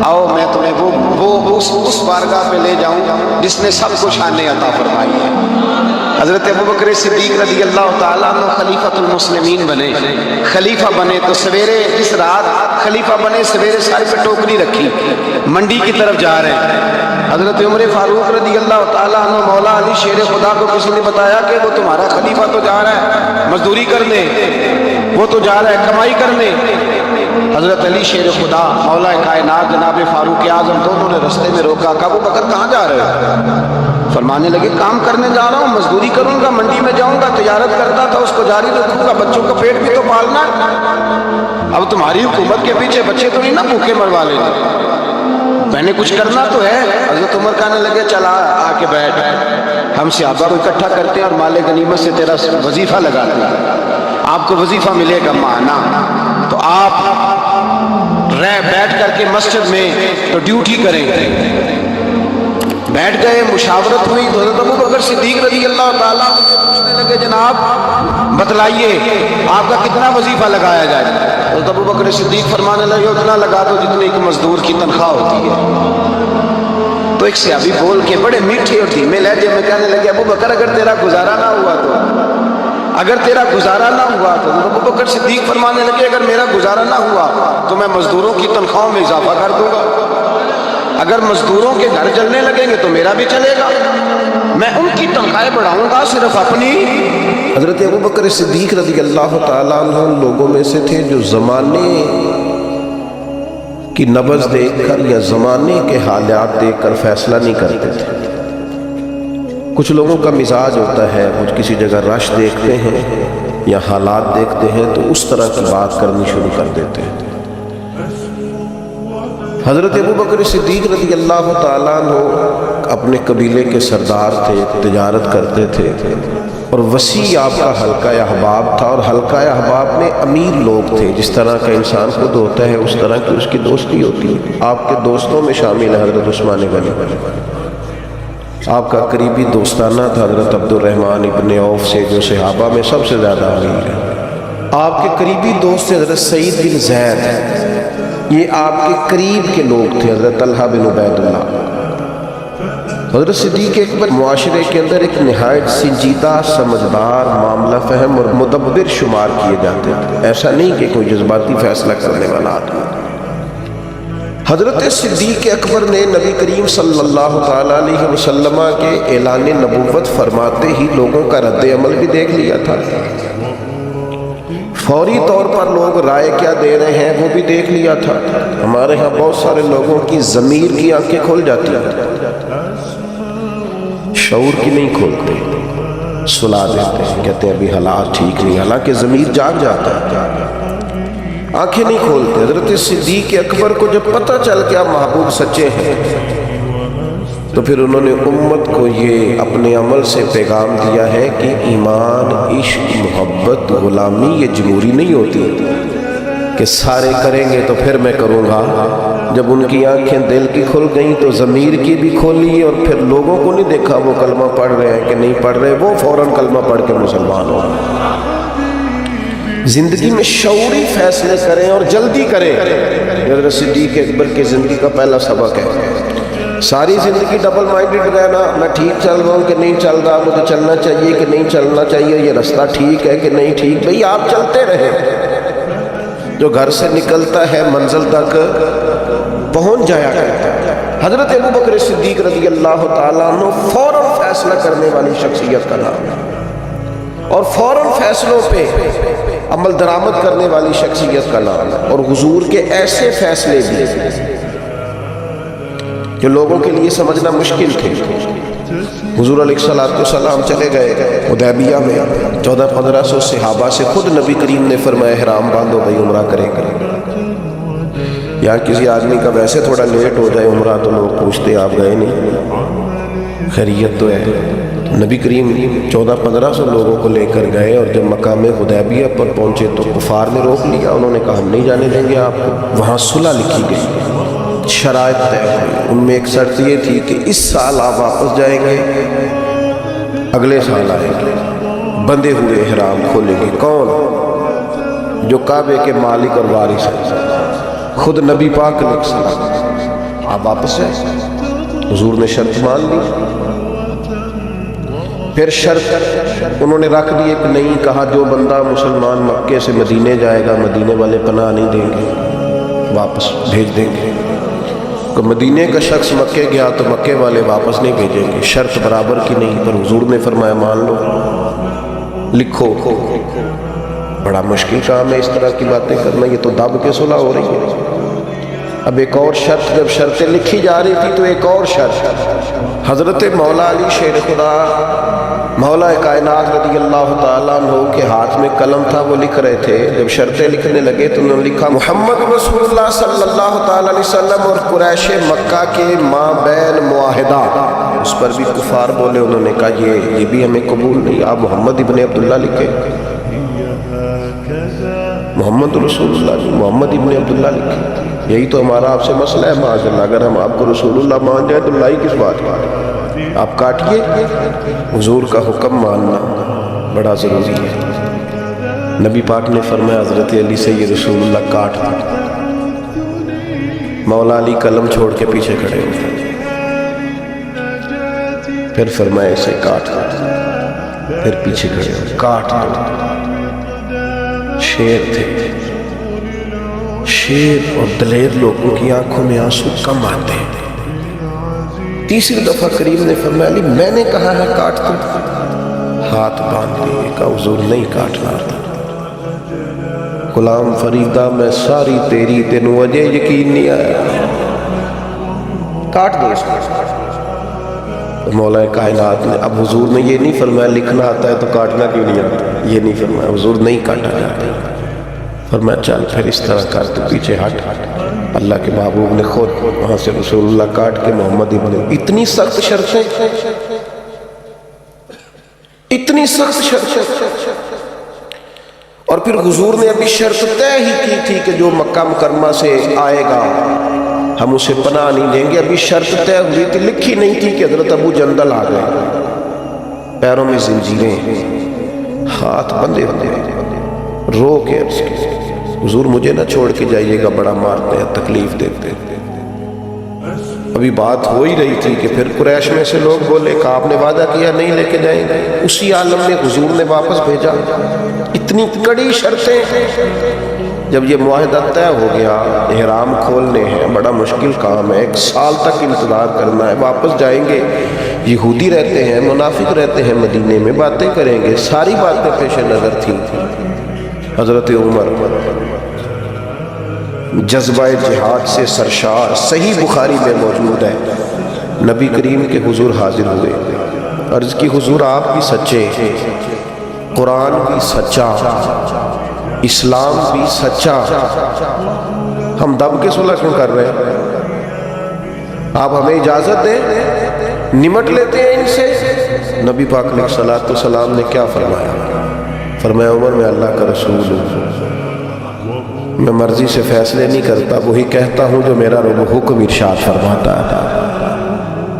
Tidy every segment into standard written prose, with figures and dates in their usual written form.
آؤ میں تمہیں وہ اس بارگاہ پہ لے جاؤں جس نے سب کو شان عطا فرمائی ہے۔ حضرت ابوبکر صدیق رضی اللہ تعالیٰ عنہ خلیفۃ المسلمین بنے، خلیفہ بنے تو سویرے اس رات خلیفہ بنے، سویرے سر پہ ٹوکری رکھی، منڈی کی طرف جا رہے ہیں۔ حضرت عمر فاروق رضی اللہ تعالیٰ عنہ مولا علی شیر خدا کو کسی نے بتایا کہ وہ تمہارا خلیفہ تو جا رہا ہے مزدوری کرنے، وہ تو جا رہا ہے کمائی کرنے۔ حضرت علی شیر خدا مولا کائنات جناب فاروق اعظم دونوں نے رستے میں روکا، کہا ابو بکر کہاں جا رہے ہو؟ فرمانے لگے کام کرنے جا رہا ہوں، مزدوری کروں گا، منڈی میں جاؤں گا، تجارت کرتا تھا اس کو جاری رکھوں گا، بچوں کا پیٹ بھی تو پالنا ہے۔ اب تمہاری حکومت کے پیچھے بچے تو نہیں نا بھوکے مروا لیتے، میں نے کچھ کرنا تو ہے۔ حضرت عمر کہنے لگے چلا آ کے بیٹھ، ہم صحابہ کو اکٹھا کرتے ہیں اور مال غنیمت سے تیرا وظیفہ لگاتے ہیں، آپ کو وظیفہ ملے گا مانا۔ تو آپ بیٹھ کر کے مسجد میں تو ڈیوٹی کریں، بیٹھ گئے، مشاورت ہوئی تو حضرت ابوبکر صدیق رضی اللہ تعالیٰ پوچھنے لگے جناب بتلائیے آپ کا کتنا وظیفہ لگایا جائے؟ حضرت ابوبکر صدیق فرمانے لگے اتنا لگا دو جتنے ایک مزدور کی تنخواہ ہوتی ہے۔ تو ایک صحابی بول کے بڑے میٹھے اور دھیمے لہجے میں کہنے لگے ابوبکر اگر تیرا گزارا نہ ہوا تو، اگر تیرا گزارا نہ ہوا تو، ابوبکر صدیق فرمانے لگے اگر میرا گزارا نہ ہوا تو میں مزدوروں کی تنخواہوں میں اضافہ کر دوں گا، اگر مزدوروں کے گھر جلنے لگیں گے تو میرا بھی چلے گا، میں ان کی تنخواہیں بڑھاؤں گا صرف اپنی۔ حضرت ابوبکر صدیق رضی اللہ تعالیٰ عنہ ان لوگوں میں سے تھے جو زمانے کی نبض دیکھ کر یا زمانے کے حالات دیکھ کر فیصلہ نہیں کرتے تھے۔ کچھ لوگوں کا مزاج ہوتا ہے، کچھ کسی جگہ رش دیکھتے ہیں یا حالات دیکھتے ہیں تو اس طرح کی بات کرنی شروع کر دیتے ہیں۔ حضرت ابوبکر صدیق رضی اللہ تعالیٰ عنہ اپنے قبیلے کے سردار تھے، تجارت کرتے تھے اور وسیع آپ کا حلقہ احباب تھا، اور حلقہ احباب میں امیر لوگ تھے، جس طرح کا انسان خود ہوتا ہے اس طرح کی اس کی دوستی ہوتی ہے۔ آپ کے دوستوں میں شامل ہے حضرت عثمان غنی، آپ کا قریبی دوستانہ تھا حضرت عبد الرحمن ابن عوف سے جو صحابہ میں سب سے زیادہ امیر ہے۔ آپ کے قریبی دوست حضرت سعید بن زید، یہ آپ کے قریب کے لوگ تھے، حضرت طلحہ بن عبید اللہ۔ حضرت صدیق اکبر معاشرے کے اندر ایک نہایت سنجیدہ، سمجھدار، معاملہ فہم اور مدبر شمار کیے جاتے تھے، ایسا نہیں کہ کوئی جذباتی فیصلہ کرنے والا آدمی۔ حضرت صدیق اکبر نے نبی کریم صلی اللہ تعالیٰ علیہ وسلم کے اعلان نبوت فرماتے ہی لوگوں کا رد عمل بھی دیکھ لیا تھا، فوری طور پر لوگ رائے کیا دے رہے ہیں وہ بھی دیکھ لیا تھا۔ ہمارے ہاں بہت سارے لوگوں کی ضمیر کی آنکھیں کھل جاتی ہیں، شعور کی نہیں کھولتے، سلا دیتے ہیں، کہتے ہیں ابھی حالات ٹھیک نہیں، حالانکہ ضمیر جاگ جاتا ہے، آنکھیں نہیں کھولتے۔ حضرت صدیق اکبر کو جب پتہ چل گیا محبوب سچے ہیں تو پھر انہوں نے امت کو یہ اپنے عمل سے پیغام دیا ہے کہ ایمان، عشق، محبت، غلامی یہ جمہوری نہیں ہوتی کہ سارے کریں گے تو پھر میں کروں گا۔ جب ان کی آنکھیں دل کی کھل گئیں تو ضمیر کی بھی کھولی، اور پھر لوگوں کو نہیں دیکھا وہ کلمہ پڑھ رہے ہیں کہ نہیں پڑھ رہے، وہ فوراً کلمہ پڑھ کے مسلمان ہو۔ زندگی میں شعوری فیصلے کریں اور جلدی کریں، حضرت صدیق اکبر کی زندگی کا پہلا سبق ہے۔ ساری زندگی ڈبل مائنڈڈ رہنا، میں ٹھیک چل رہا ہوں کہ نہیں چل رہا، مجھے چلنا چاہیے کہ نہیں چلنا چاہیے، یہ رستہ ٹھیک ہے کہ نہیں ٹھیک، بھئی آپ چلتے رہیں۔ جو گھر سے نکلتا ہے منزل تک پہنچ جایا کرتا ہے۔ حضرت ابوبکر صدیق رضی اللہ تعالیٰ عنہ فوراً فیصلہ کرنے والی شخصیت کا نام ہے، اور فوراً فیصلوں پہ عمل درآمد کرنے والی شخصیت کا نام ہے، اور حضور کے ایسے فیصلے بھی جو لوگوں کے لیے سمجھنا مشکل تھے۔ حضور علیہ السلام چلے گئے حدیبیہ میں، 1400-1500 صحابہ سے خود نبی کریم نے فرمایا احرام باندھو بھائی عمرہ کریں گے۔ یا کسی آدمی کا ویسے تھوڑا لیٹ ہو جائے عمرہ تو لوگ پوچھتے آپ گئے نہیں، خیریت تو ہے؟ نبی کریم 1400-1500 لوگوں کو لے کر گئے، اور جب مقام حدیبیہ پر پہنچے تو کفار نے روک لیا، انہوں نے کہا ہم نہیں جانے دیں گے آپ کو۔ وہاں صلح لکھی گئی، شرائط طے ہوئی، ان میں ایک شرط یہ تھی کہ اس سال آپ واپس جائیں گے، اگلے سال آئیں گے، بندھے ہوئے احرام کھولیں گے۔ کون؟ جو کعبے کے مالک اور وارث ہیں، خود نبی پاک علیہ السلام۔ آپ واپس جائیں. حضور نے شرط مان لی. پھر شرط انہوں نے رکھ دی ایک نئی, کہا جو بندہ مسلمان مکے سے مدینے جائے گا مدینے والے پناہ نہیں دیں گے, واپس بھیج دیں گے. کہ مدینے کا شخص مکے گیا تو مکے والے واپس نہیں بھیجیں گے, شرط برابر کی نہیں. پر حضور نے فرمایا مان لو, لکھو. بڑا مشکل کام ہے اس طرح کی باتیں کرنا, یہ تو دب کے صلح ہو رہی ہے. اب ایک اور شرط, جب شرطیں لکھی جا رہی تھی تو ایک اور شرط, حضرت مولا علی شیر خدا مولا کائنات رضی اللہ تعالیٰ عنہ کے ہاتھ میں قلم تھا, وہ لکھ رہے تھے. جب شرطیں لکھنے لگے تو انہوں نے لکھا محمد رسول اللہ صلی اللہ تعالیٰ علیہ وسلم اور قریش مکہ کے ماں بین معاہدہ. اس پر بھی کفار بولے, انہوں نے کہا یہ بھی ہمیں قبول نہیں, آپ محمد ابن عبداللہ لکھے, محمد رسول اللہ جی محمد ابن عبداللہ لکھے. یہی تو ہمارا آپ سے مسئلہ ہے معاذ اللہ, اگر ہم آپ کو رسول اللہ مان جائے تو اللہ ہی کس بات ہے. آپ کاٹیے, حضور کا حکم ماننا بڑا ضروری ہے. نبی پاک نے فرمایا حضرت علی سے یہ رسول اللہ کاٹ دو. مولا علی قلم چھوڑ کے پیچھے کھڑے ہوئے, پھر فرمایا اسے کاٹ دو, پھر پیچھے کھڑے ہوئے, کاٹ دو. شیر تھے, شیر اور دلیر لوگوں کی آنکھوں میں آنسو کم آتے ہیں. تیسری دفعہ کریم نے فرمایا علی میں نے کہا ہے کاٹ دو, ہاتھ باندھ لیے, کہا حضور نہیں کاٹنا. غلام فریدہ میں ساری تیری, تینوں وجہ یقین نہیں آیا, کاٹ دو اس کو. مولا کائنات نے, اب حضور نے یہ نہیں فرمایا لکھنا آتا ہے تو کاٹنا کیوں نہیں آتا, یہ نہیں فرمایا. حضور نہیں کاٹا جاتا, فرمایا چل پھر اس طرح کر, تو پیچھے ہٹ. اللہ کے محبوب نے خود وہاں سے رسول اللہ کاٹ کے محمد ابن, اتنی سخت شرطیں, اتنی سخت شرطیں. اور پھر حضور نے ابھی شرط طے ہی کی تھی کہ جو مکہ مکرمہ سے آئے گا ہم اسے پناہ نہیں دیں گے. ابھی شرط طے ہوئی تھی, لکھی نہیں تھی کہ حضرت ابو جندل آ گئے, پیروں میں زنجیریں, ہاتھ بندھے ہوئے, رو کے عرض کی حضور مجھے نہ چھوڑ کے جائیے گا, بڑا مارتے ہیں, تکلیف دیتے. ابھی بات ہو ہی رہی تھی کہ پھر قریش میں سے لوگ بولے کہ آپ نے وعدہ کیا نہیں لے کے جائیں گے. اسی عالم میں حضور نے واپس بھیجا. اتنی کڑی شرطیں. جب یہ معاہدہ طے ہو گیا, احرام کھولنے ہیں, بڑا مشکل کام ہے, 1 سال تک انتظار کرنا ہے, واپس جائیں گے. یہودی رہتے ہیں, منافق رہتے ہیں مدینے میں, باتیں کریں گے, ساری باتیں پیش نظر تھیں. حضرت عمر جذبہ جہاد سے سرشار, صحیح بخاری میں موجود ہے, نبی کریم کے حضور حاضر ہوئے, عرض کی حضور آپ بھی سچے, قرآن بھی سچا, اسلام بھی سچا, ہم دب کے صلح کیوں کر رہے ہیں, آپ ہمیں اجازت دیں, نمٹ لیتے ہیں ان سے. نبی پاک علیہ الصلوۃ والسلام نے کیا فرمایا, فرمایا عمر میں اللہ کا رسول ہوں, میں مرضی سے فیصلے نہیں کرتا, وہی کہتا ہوں جو میرا رب حکم ارشاد فرماتا ہے.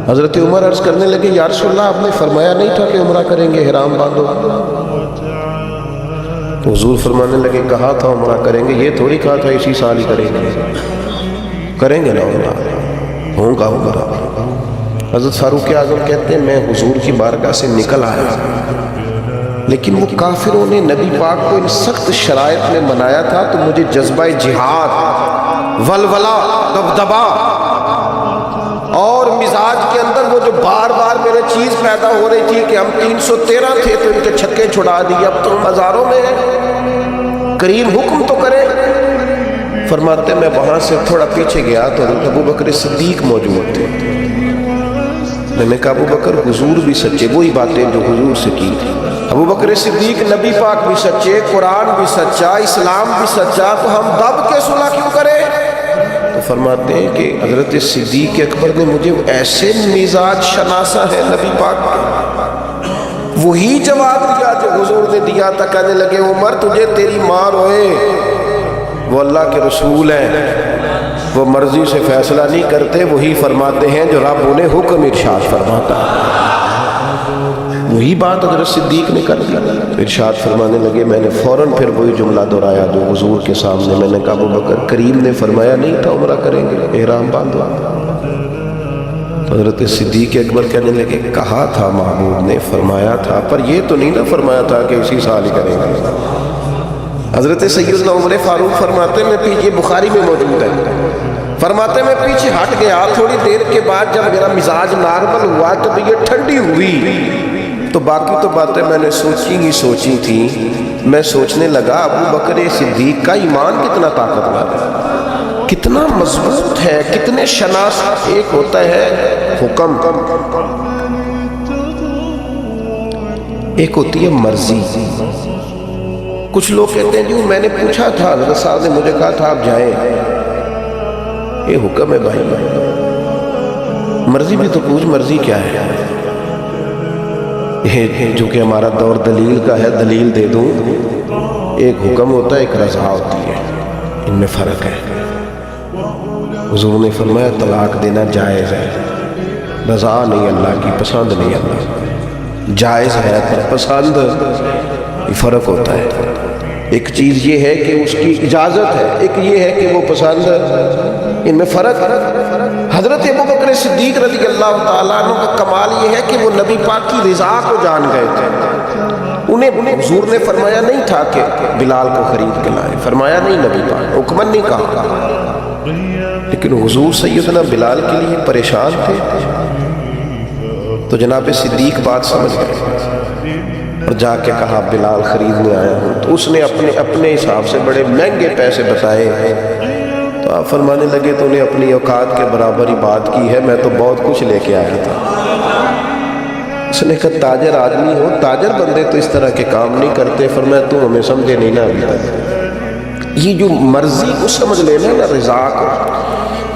حضرت عمر عرض کرنے لگے یا رسول اللہ آپ نے فرمایا نہیں تھا کہ عمرہ کریں گے, احرام باندھو. حضور فرمانے لگے کہا تھا عمرہ کریں گے, یہ تھوڑی کہا تھا اسی سال ہی کریں گے نا عمرہ, ہوگا عمرہ. حضرت فاروق اعظم کہتے ہیں میں حضور کی بارگاہ سے نکل آیا, لیکن وہ کافروں نے نبی پاک کو ان سخت شرائط میں منایا تھا, تو مجھے جذبہ جہاد, ولولہ, دبدبا اور مزاج کے اندر وہ جو بار بار میرے چیز پیدا ہو رہی تھی کہ ہم 313 تھے تو ان کے چھکے چھڑا دیے, اب تو ہزاروں میں ہیں, کریم حکم تو کرے. فرماتے میں وہاں سے تھوڑا پیچھے گیا تو حضرت ابو بکر صدیق موجود تھے. میں نے کہا ابو بکر حضور بھی سچے, وہی باتیں جو حضور سے کی تھی. ابو بکر صدیق نبی پاک بھی سچے, قرآن بھی سچا, اسلام بھی سچا, تو ہم دب کے صلح کیوں کریں. تو فرماتے ہیں کہ حضرت صدیق اکبر نے مجھے ایسے مزاج شناسا ہے نبی پاک کا, وہی جواب دیا جو حضور نے دیا تھا. کہنے لگے عمر تجھے تیری ماں روئے, وہ اللہ کے رسول ہیں, وہ مرضی سے فیصلہ نہیں کرتے, وہی فرماتے ہیں جو رب انہیں حکم ارشاد فرماتا ہے. وہی بات حضرت صدیق نے کر دی. ارشاد فرمانے لگے میں نے فوراً پھر وہی جملہ دہرایا جو حضور کے سامنے. میں نے کہا ابو بکر کریم نے فرمایا نہیں تھا عمرہ کریں گے, احرام باندھو. حضرت صدیق اکبر کہنے لگے کہا تھا محبوب نے, فرمایا تھا, پر یہ تو نہیں نہ فرمایا تھا کہ اسی سال ہی کریں گے. حضرت سیدنا عمر فاروق فرماتے میں پیچھے, بخاری میں موجود ہے, فرماتے میں پیچھے ہٹ گیا. تھوڑی دیر کے بعد جب میرا مزاج نارمل ہوا تو یہ ٹھنڈی ہوئی تو باقی تو باتیں میں نے سوچی تھیں. میں سوچنے لگا ابو بکر صدیق کا ایمان کتنا طاقتور ہے, کتنا مضبوط ہے, کتنے شناس. ایک ہوتا ہے حکم, ایک ہوتی ہے مرضی. کچھ لوگ کہتے ہیں جو میں نے پوچھا تھا, حضرت صاحب نے مجھے کہا تھا آپ جائیں, یہ حکم ہے بھائی. مرضی بھی تو پوچھ, مرضی کیا ہے؟ جو کہ ہمارا دور دلیل کا ہے, دلیل دے دوں. ایک حکم ہوتا ہے, ایک رضا ہوتی ہے, ان میں فرق ہے. حضور نے فرمایا طلاق دینا جائز ہے, رضا نہیں اللہ کی, پسند نہیں اللہ. جائز ہے پر پسند, یہ فرق ہوتا ہے. ایک چیز یہ ہے کہ اس کی اجازت ہے, ایک یہ ہے کہ وہ پسند, ان میں فرق. حضرت ابو بکر صدیق رضی اللہ تعالیٰ عنہ کا کمال یہ ہے کہ وہ نبی پاک کی رضا کو جان گئے تھے. انہیں حضور نے فرمایا نہیں تھا کہ بلال کو خرید کے لائے, فرمایا نہیں نبی پاک, حکمن نہیں کہا, لیکن حضور سیدنا بلال کے لیے پریشان تھے. تو جناب صدیق بات سمجھ گئے اور جا کے کہا بلال خریدنے آیا ہوں. تو اس نے اپنے حساب سے بڑے مہنگے پیسے بتائے. تو آپ فرمانے لگے تو انہیں اپنی اوقات کے برابر ہی بات کی ہے, میں تو بہت کچھ لے کے آیا تھا. اس نے کہا تاجر آدمی ہو, تاجر بندے تو اس طرح کے کام نہیں کرتے. فرمایا تو ہمیں سمجھے نہیں نا ابھی تک. یہ جو مرضی کو سمجھ لینا نا, رضا کو.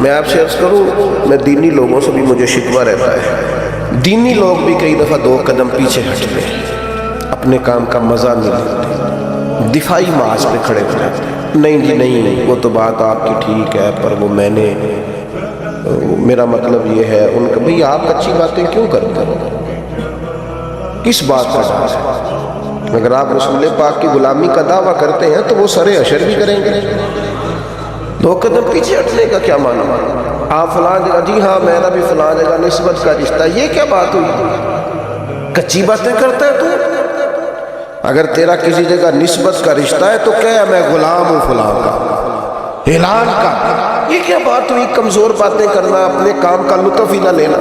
میں آپ سے عرض کروں, میں دینی لوگوں سے بھی مجھے شکوہ رہتا ہے. دینی لوگ بھی کئی دفعہ 2 قدم پیچھے ہٹتے ہیں, اپنے کام کا مزہ نہیں لیتے, دفاعی ماس پہ کھڑے ہو جاتے ہیں. نہیں جی نہیں, وہ تو بات آپ کی ٹھیک ہے, پر وہ میں نے, میرا مطلب یہ ہے. ان کا بھئی آپ اچھی باتیں کیوں کرتے ہو, کس بات کا ڈر ہے؟ اگر آپ رسول پاک کی غلامی کا دعویٰ کرتے ہیں تو وہ سر اشر بھی کریں گے. 2 قدم پیچھے ہٹنے کا کیا معنی؟ آپ فلاں جگہ, جی ہاں میرا بھی فلاں جگہ نسبت کا رشتہ, یہ کیا بات ہوئی؟ کچی باتیں کرتا ہے تو. اگر تیرا کسی جگہ نسبت کا رشتہ ہے تو کہہ میں غلام ہوں فلاں کا, اعلان کا. یہ کیا بات ہوئی کمزور باتیں کرنا, اپنے کام کا لطف ہی نہ لینا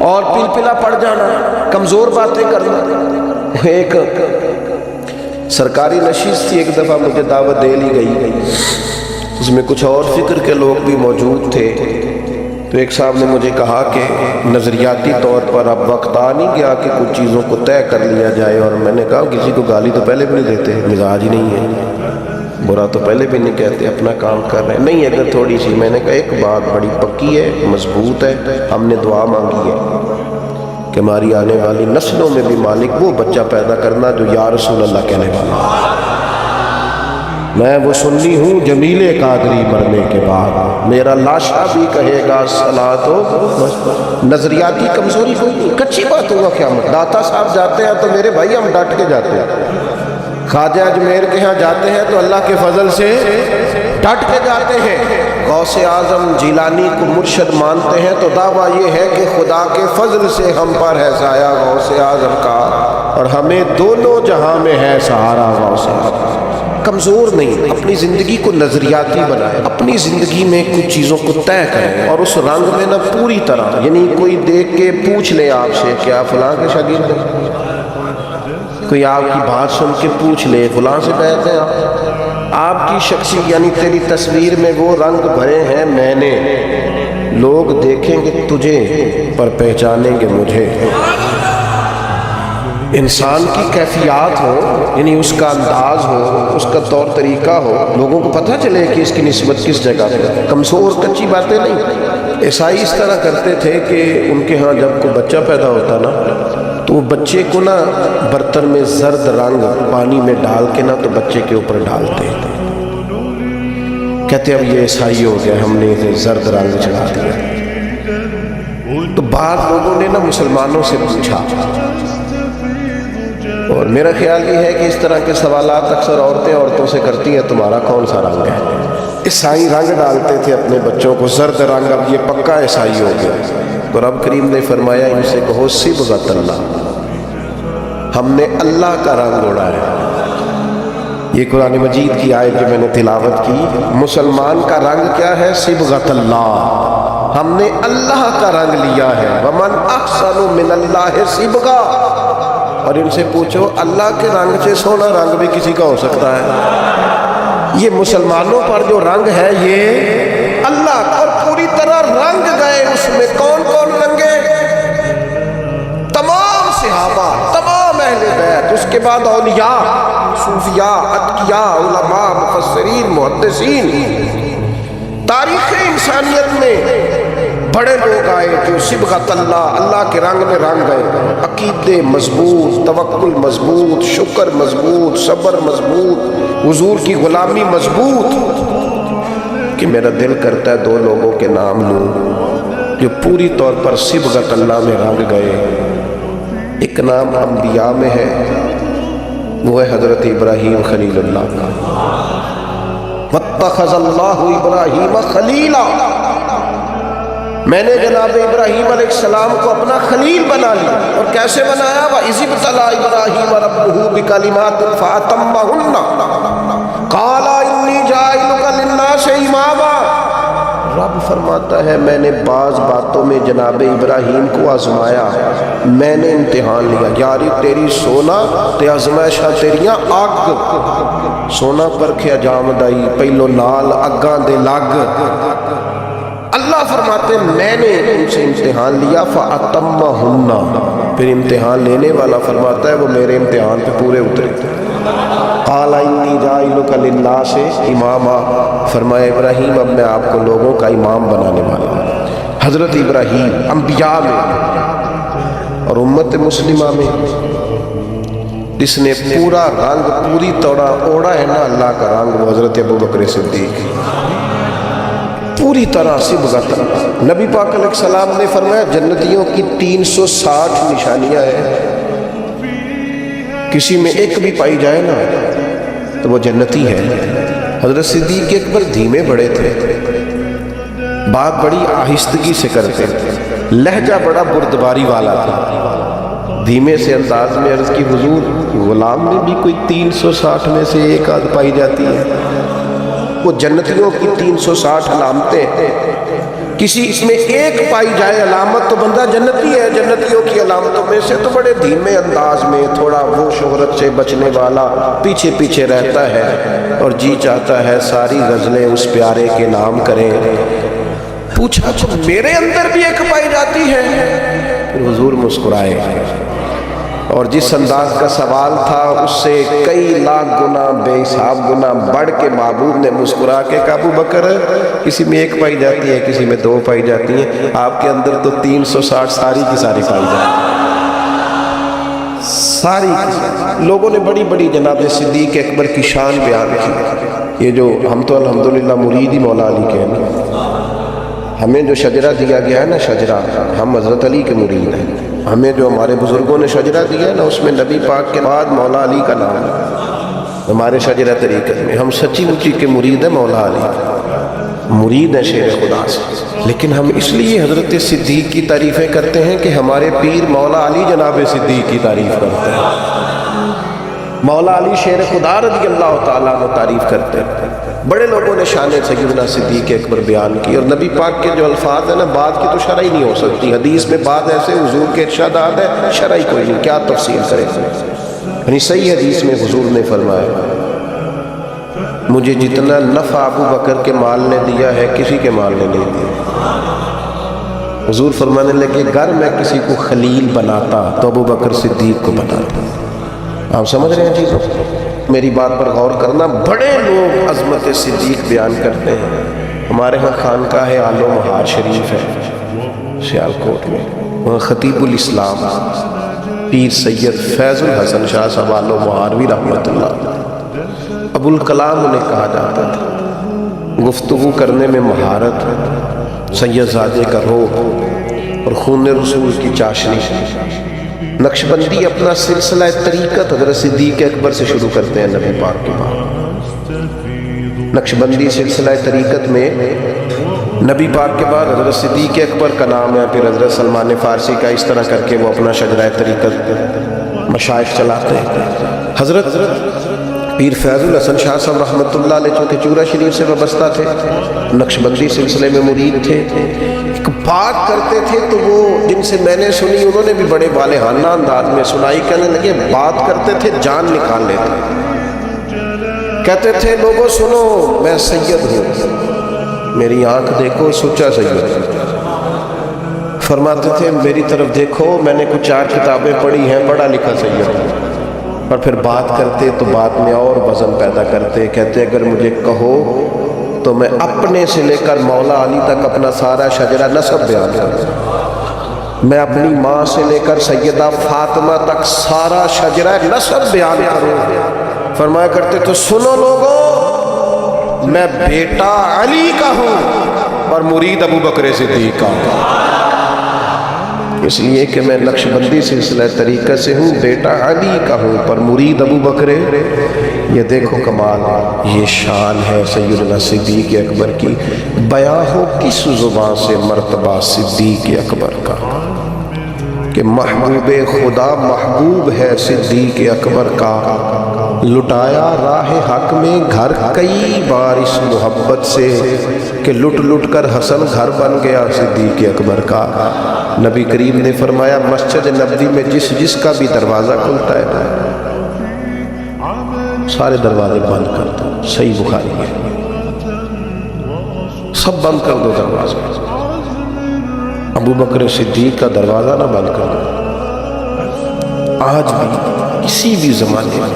اور پلپلا پڑ جانا, کمزور باتیں کرنا. ایک سرکاری نشست تھی, ایک دفعہ مجھے دعوت دے لی گئی, اس میں کچھ اور فکر کے لوگ بھی موجود تھے. تو ایک صاحب نے مجھے کہا کہ نظریاتی طور پر اب وقت آ نہیں گیا کہ کچھ چیزوں کو طے کر لیا جائے. اور میں نے کہا کسی کو گالی تو پہلے بھی نہیں دیتے, مزاج ہی نہیں ہے, برا تو پہلے بھی نہیں کہتے, اپنا کام کر رہے ہیں. نہیں اگر تھوڑی سی, میں نے کہا ایک بات بڑی پکی ہے, مضبوط ہے, ہم نے دعا مانگی ہے کہ ہماری آنے والی نسلوں میں بھی مالک وہ بچہ پیدا کرنا جو یا رسول اللہ کہنے والا. میں وہ سنی ہوں جمیل قادری مرنے کے بعد, میرا لاشا بھی کہے گا صلاۃ و. نظریاتی کمزوری کوئی نہیں, کچی بات ہوگا قیامت. داتا صاحب جاتے ہیں تو میرے بھائی ہم ڈٹ کے جاتے ہیں. خواجہ اجمیر کے ہاں جاتے ہیں تو اللہ کے فضل سے ڈٹ کے جاتے ہیں. غوث اعظم جیلانی کو مرشد مانتے ہیں تو دعویٰ یہ ہے کہ خدا کے فضل سے ہم پر ہے سایہ غوث اعظم کا, اور ہمیں دونوں جہاں میں ہے سہارا غوث اعظم. کمزور نہیں, اپنی زندگی کو نظریاتی بنائیں, اپنی زندگی میں کچھ چیزوں کو طے کریں, اور اس رنگ میں نہ پوری طرح, یعنی کوئی دیکھ کے پوچھ لے آپ سے کہ آپ فلاں کے شاگرد ہیں, کوئی آپ کی بات سن کے پوچھ لے فلاں سے کہتے ہیں آپ کی شخصی, یعنی تیری تصویر میں وہ رنگ بھرے ہیں میں نے, لوگ دیکھیں گے تجھے پر پہچانیں گے مجھے. انسان کی کیفیات ہو, یعنی اس کا انداز ہو, اس کا طور طریقہ ہو, لوگوں کو پتہ چلے کہ اس کی نسبت کس جگہ پہ. کمزور کچی باتیں نہیں. عیسائی اس طرح کرتے تھے کہ ان کے ہاں جب کوئی بچہ پیدا ہوتا نا تو وہ بچے کو نا برتن میں زرد رنگ پانی میں ڈال کے نا تو بچے کے اوپر ڈالتے, کہتے اب یہ عیسائی ہو گیا, ہم نے اسے زرد رنگ چڑھا دیا. تو بعض لوگوں نے نا مسلمانوں سے پوچھا اور میرا خیال یہ ہے کہ اس طرح کے سوالات اکثر عورتوں سے کرتی ہیں، تمہارا کون سا رنگ ہے؟ عیسائی رنگ ڈالتے تھے اپنے بچوں کو، زرد رنگ، اب یہ پکا عیسائی ہو گیا۔ تو رب کریم نے فرمایا ان سے کہو صبغۃ اللہ، ہم نے اللہ کا رنگ اوڑا ہے۔ یہ قرآن مجید کی آیت جو میں نے تلاوت کی، مسلمان کا رنگ کیا ہے؟ صبغۃ اللہ، ہم نے اللہ کا رنگ لیا ہے۔ ومن احسن من اللہ صبغہ، اور ان سے پوچھو اللہ کے رنگ سے سونا رنگ بھی کسی کا ہو سکتا ہے؟ یہ مسلمانوں پر جو رنگ ہے یہ اللہ، اور پوری طرح رنگ گئے اس میں۔ کون کون رنگے؟ تمام صحابہ، تمام اہل بیت، اس کے بعد اولیاء، صوفیاء، اتقیاء، علماء، مفسرین، محدثین، تاریخ انسانیت میں بڑے لوگ آئے جو صبغۃ اللہ، اللہ کے رنگ میں رنگ گئے۔ عقیدے مضبوط، توکل مضبوط، شکر مضبوط، صبر مضبوط، حضور کی غلامی مضبوط، کہ میرا دل کرتا ہے دو لوگوں کے نام لوں جو پوری طور پر صبغۃ اللہ میں رنگ گئے۔ ایک نام انبیاء میں ہے، وہ ہے حضرت ابراہیم خلیل اللہ کا، واتخذ اللہ ابراہیم خلیلا، میں نے جناب ابراہیم علیہ السلام کو اپنا خلیل بنا لیا۔ اور کیسے بنایا؟ وَإِذِ ابْتَلَىٰ إِبْرَاهِيمَ رَبُّهُ بِكَلِمَاتٍ فَأَتَمَّهُنَّ قَالَ إِنِّي جَاعِلُكَ لِلنَّاسِ إِمَامًا۔ رب فرماتا ہے میں نے بعض باتوں میں جناب ابراہیم کو آزمایا، میں نے امتحان لیا۔ یاری تیری سونا تے آزمائشاں تیریاں اگ، سونا پرکھیا جامدائی، پہلو نال اگاں دے لگ۔ اللہ فرماتے ہیں میں نے ان سے امتحان لیا، فَأَتَمَّهُنَّ، پھر امتحان لینے والا فرماتا ہے وہ میرے امتحان پہ پورے اترے۔ قَالَ إِنِّي جَاعِلُكَ لِلنَّاسِ إِمَامًا، فرمایا ابراہیم اب میں آپ کو لوگوں کا امام بنانے والا ہوں۔ حضرت ابراہیم انبیاء میں اور امت مسلمہ میں جس نے پورا رنگ پوری طرح اوڑا ہے نا اللہ کا رنگ، وہ حضرت ابوبکر صدیق، پوری طرح صبغۃ اللہ۔ نبی پاک علیہ السلام نے فرمایا جنتیوں کی 360 نشانیاں ہیں، کسی میں ایک بھی پائی جائے نا تو وہ جنتی ہے۔ حضرت صدیق اکبر دھیمے بڑے تھے، بات بڑی آہستگی سے کرتے، لہجہ بڑا بردباری والا تھا، دھیمے سے انداز میں عرض کی حضور غلام میں بھی کوئی 360 میں سے ایک آدھ پائی جاتی ہے؟ وہ جنتیوں کی 360 علامتیں، کسی اس میں ایک پائی جائے علامت تو بندہ جنتی ہے۔ جنتیوں کی علامتوں میں سے تو بڑے دھیمے انداز میں، تھوڑا وہ شہرت سے بچنے والا، پیچھے پیچھے رہتا ہے اور جی چاہتا ہے ساری غزلیں اس پیارے کے نام کریں۔ پوچھا تو میرے اندر بھی ایک پائی جاتی ہے؟ پھر حضور مسکرائے، اور جس انداز کا سوال تھا اس سے کئی لاکھ گنا بے حساب گنا بڑھ کے محبوب نے مسکرا کے کہا ابو بکر کسی میں ایک پائی جاتی ہے، کسی میں دو پائی جاتی ہیں، آپ کے اندر تو 360 ساری کی ساری پائی جاتی ہیں، ساری کی۔ لوگوں نے بڑی بڑی جناب صدیق اکبر کی شان بیان کی۔ یہ جو ہم تو الحمدللہ مرید ہی مولا علی کے ہیں، ہمیں جو شجرہ دیا گیا ہے نا، شجرہ، ہم حضرت علی کے مرید ہیں۔ ہمیں جو ہمارے بزرگوں نے شجرہ دیا ہے نا، اس میں نبی پاک کے بعد مولا علی کا نام ہے ہمارے شجرہ طریقت میں۔ ہم سچی مچی کے مرید ہیں مولا علی، مرید ہیں شیر خدا سے، لیکن ہم اس لیے حضرت صدیق کی تعریفیں کرتے ہیں کہ ہمارے پیر مولا علی جناب صدیق کی تعریف کرتے ہیں، مولا علی شیر خدا رضی اللہ تعالیٰ عنہ تعریف کرتے ہیں۔ بڑے لوگوں نے شان سیدنا صدیق اکبر بیان کی، اور نبی پاک کے جو الفاظ ہیں نا، بعد کی تو شرح ہی نہیں ہو سکتی۔ حدیث میں بعد ایسے حضور کے ارشادات ہیں، شرح ہی کوئی نہیں، کیا تفصیل کرے۔ یعنی صحیح حدیث میں حضور نے فرمایا مجھے جتنا نفع ابو بکر کے مال نے دیا ہے کسی کے مال نے نہیں دیا۔ حضور فرمانے لگے اگر میں کسی کو خلیل بناتا تو ابو بکر صدیق کو بناتا۔ آپ سمجھ رہے ہیں چیزوں؟ میری بات پر غور کرنا۔ بڑے لوگ عظمت صدیق بیان کرتے ہیں۔ ہمارے ہاں خانقاہ آل و مہار شریف ہے سیالکوٹ میں، وہاں خطیب الاسلام پیر سید فیض الحسن شاہ صاحب آل و مہاروی رحمۃ اللہ، ابو الکلام انہیں کہا جاتا تھا۔ گفتگو کرنے میں مہارت، سید زادے کا روح اور خون رسول کی چاشنی، نقشبندی اپنا سلسلہ طریقت حضرت صدیق اکبر سے شروع کرتے ہیں نبی پاک کے بعد۔ نقشبندی سلسلہ طریقت میں نبی پاک کے بعد حضرت صدیق اکبر کا نام ہے، پھر حضرت سلمان فارسی کا، اس طرح کر کے وہ اپنا شجرہ طریقت مشائخ چلاتے ہیں۔ حضرت پیر فیض الحسن شاہ صاحب رحمۃ اللہ علیہ چونکہ چورا شریف سے وابستہ تھے، نقشبندی سلسلے میں مرید تھے، ایک بات کرتے تھے تو وہ جن سے میں نے سنی انہوں نے بھی بڑے بالغانہ انداز میں سنائی، کہنے لگے بات کرتے تھے جان نکال لیتے، کہتے تھے لوگوں سنو میں سید ہوں، میری آنکھ دیکھو سچا سید، فرماتے تھے میری طرف دیکھو میں نے کچھ 4 کتابیں پڑھی ہیں، پڑھا لکھا سید ہوں، اور پھر بات کرتے تو بات میں اور وزن پیدا کرتے، کہتے اگر مجھے کہو تو میں اپنے سے لے کر مولا علی تک اپنا سارا شجرہ نسب بیان کروں، میں اپنی ماں سے لے کر سیدہ فاطمہ تک سارا شجرہ نسب بیان کروں۔ فرمایا کرتے تو سنو لوگوں میں بیٹا علی کا ہوں اور مرید ابو بکر صدیق کا ہوں، اس لیے کہ میں نقشبندی سلسلہ طریقت سے ہوں، بیٹا علی کا ہوں پر مرید ابو بکر۔ یہ دیکھو کمال، یہ شان ہے سیدنا صدیق اکبر کی، بیاں ہو کس زبان سے مرتبہ صدیق اکبر کا، کہ محبوب خدا محبوب ہے صدیق اکبر کا، لٹایا راہ حق میں گھر کئی بار اس محبت سے، کہ لٹ لٹ کر حسن گھر بن گیا صدیق اکبر کا۔ نبی کریم نے فرمایا مسجد نبوی میں جس جس کا بھی دروازہ کھلتا ہے سارے دروازے بند کر دو، صحیح بخاری ہے، سب بند کر دو دروازے، ابو بکر صدیق کا دروازہ نہ بند کر دو۔ آج بھی کسی بھی زمانے میں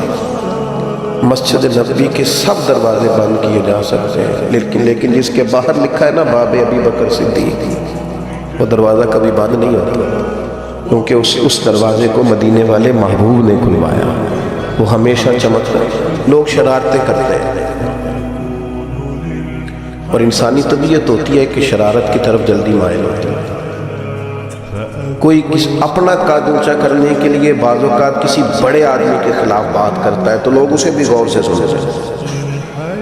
مسجد نبوی کے سب دروازے بند کیے جا سکتے ہیں، لیکن جس کے باہر لکھا ہے نا باب ابی بکر صدیق، وہ دروازہ کبھی بند نہیں ہوتا، کیونکہ اس دروازے کو مدینے والے محبوب نے کھلوایا، وہ ہمیشہ چمکتا ہے۔ لوگ شرارتیں کرتے ہیں اور انسانی طبیعت ہوتی ہے کہ شرارت کی طرف جلدی مائل ہوتی ہے۔ کوئی اپنا قد اونچا کرنے کے لیے بعض اوقات کسی بڑے آدمی کے خلاف بات کرتا ہے تو لوگ اسے بھی غور سے سنتے ہیں،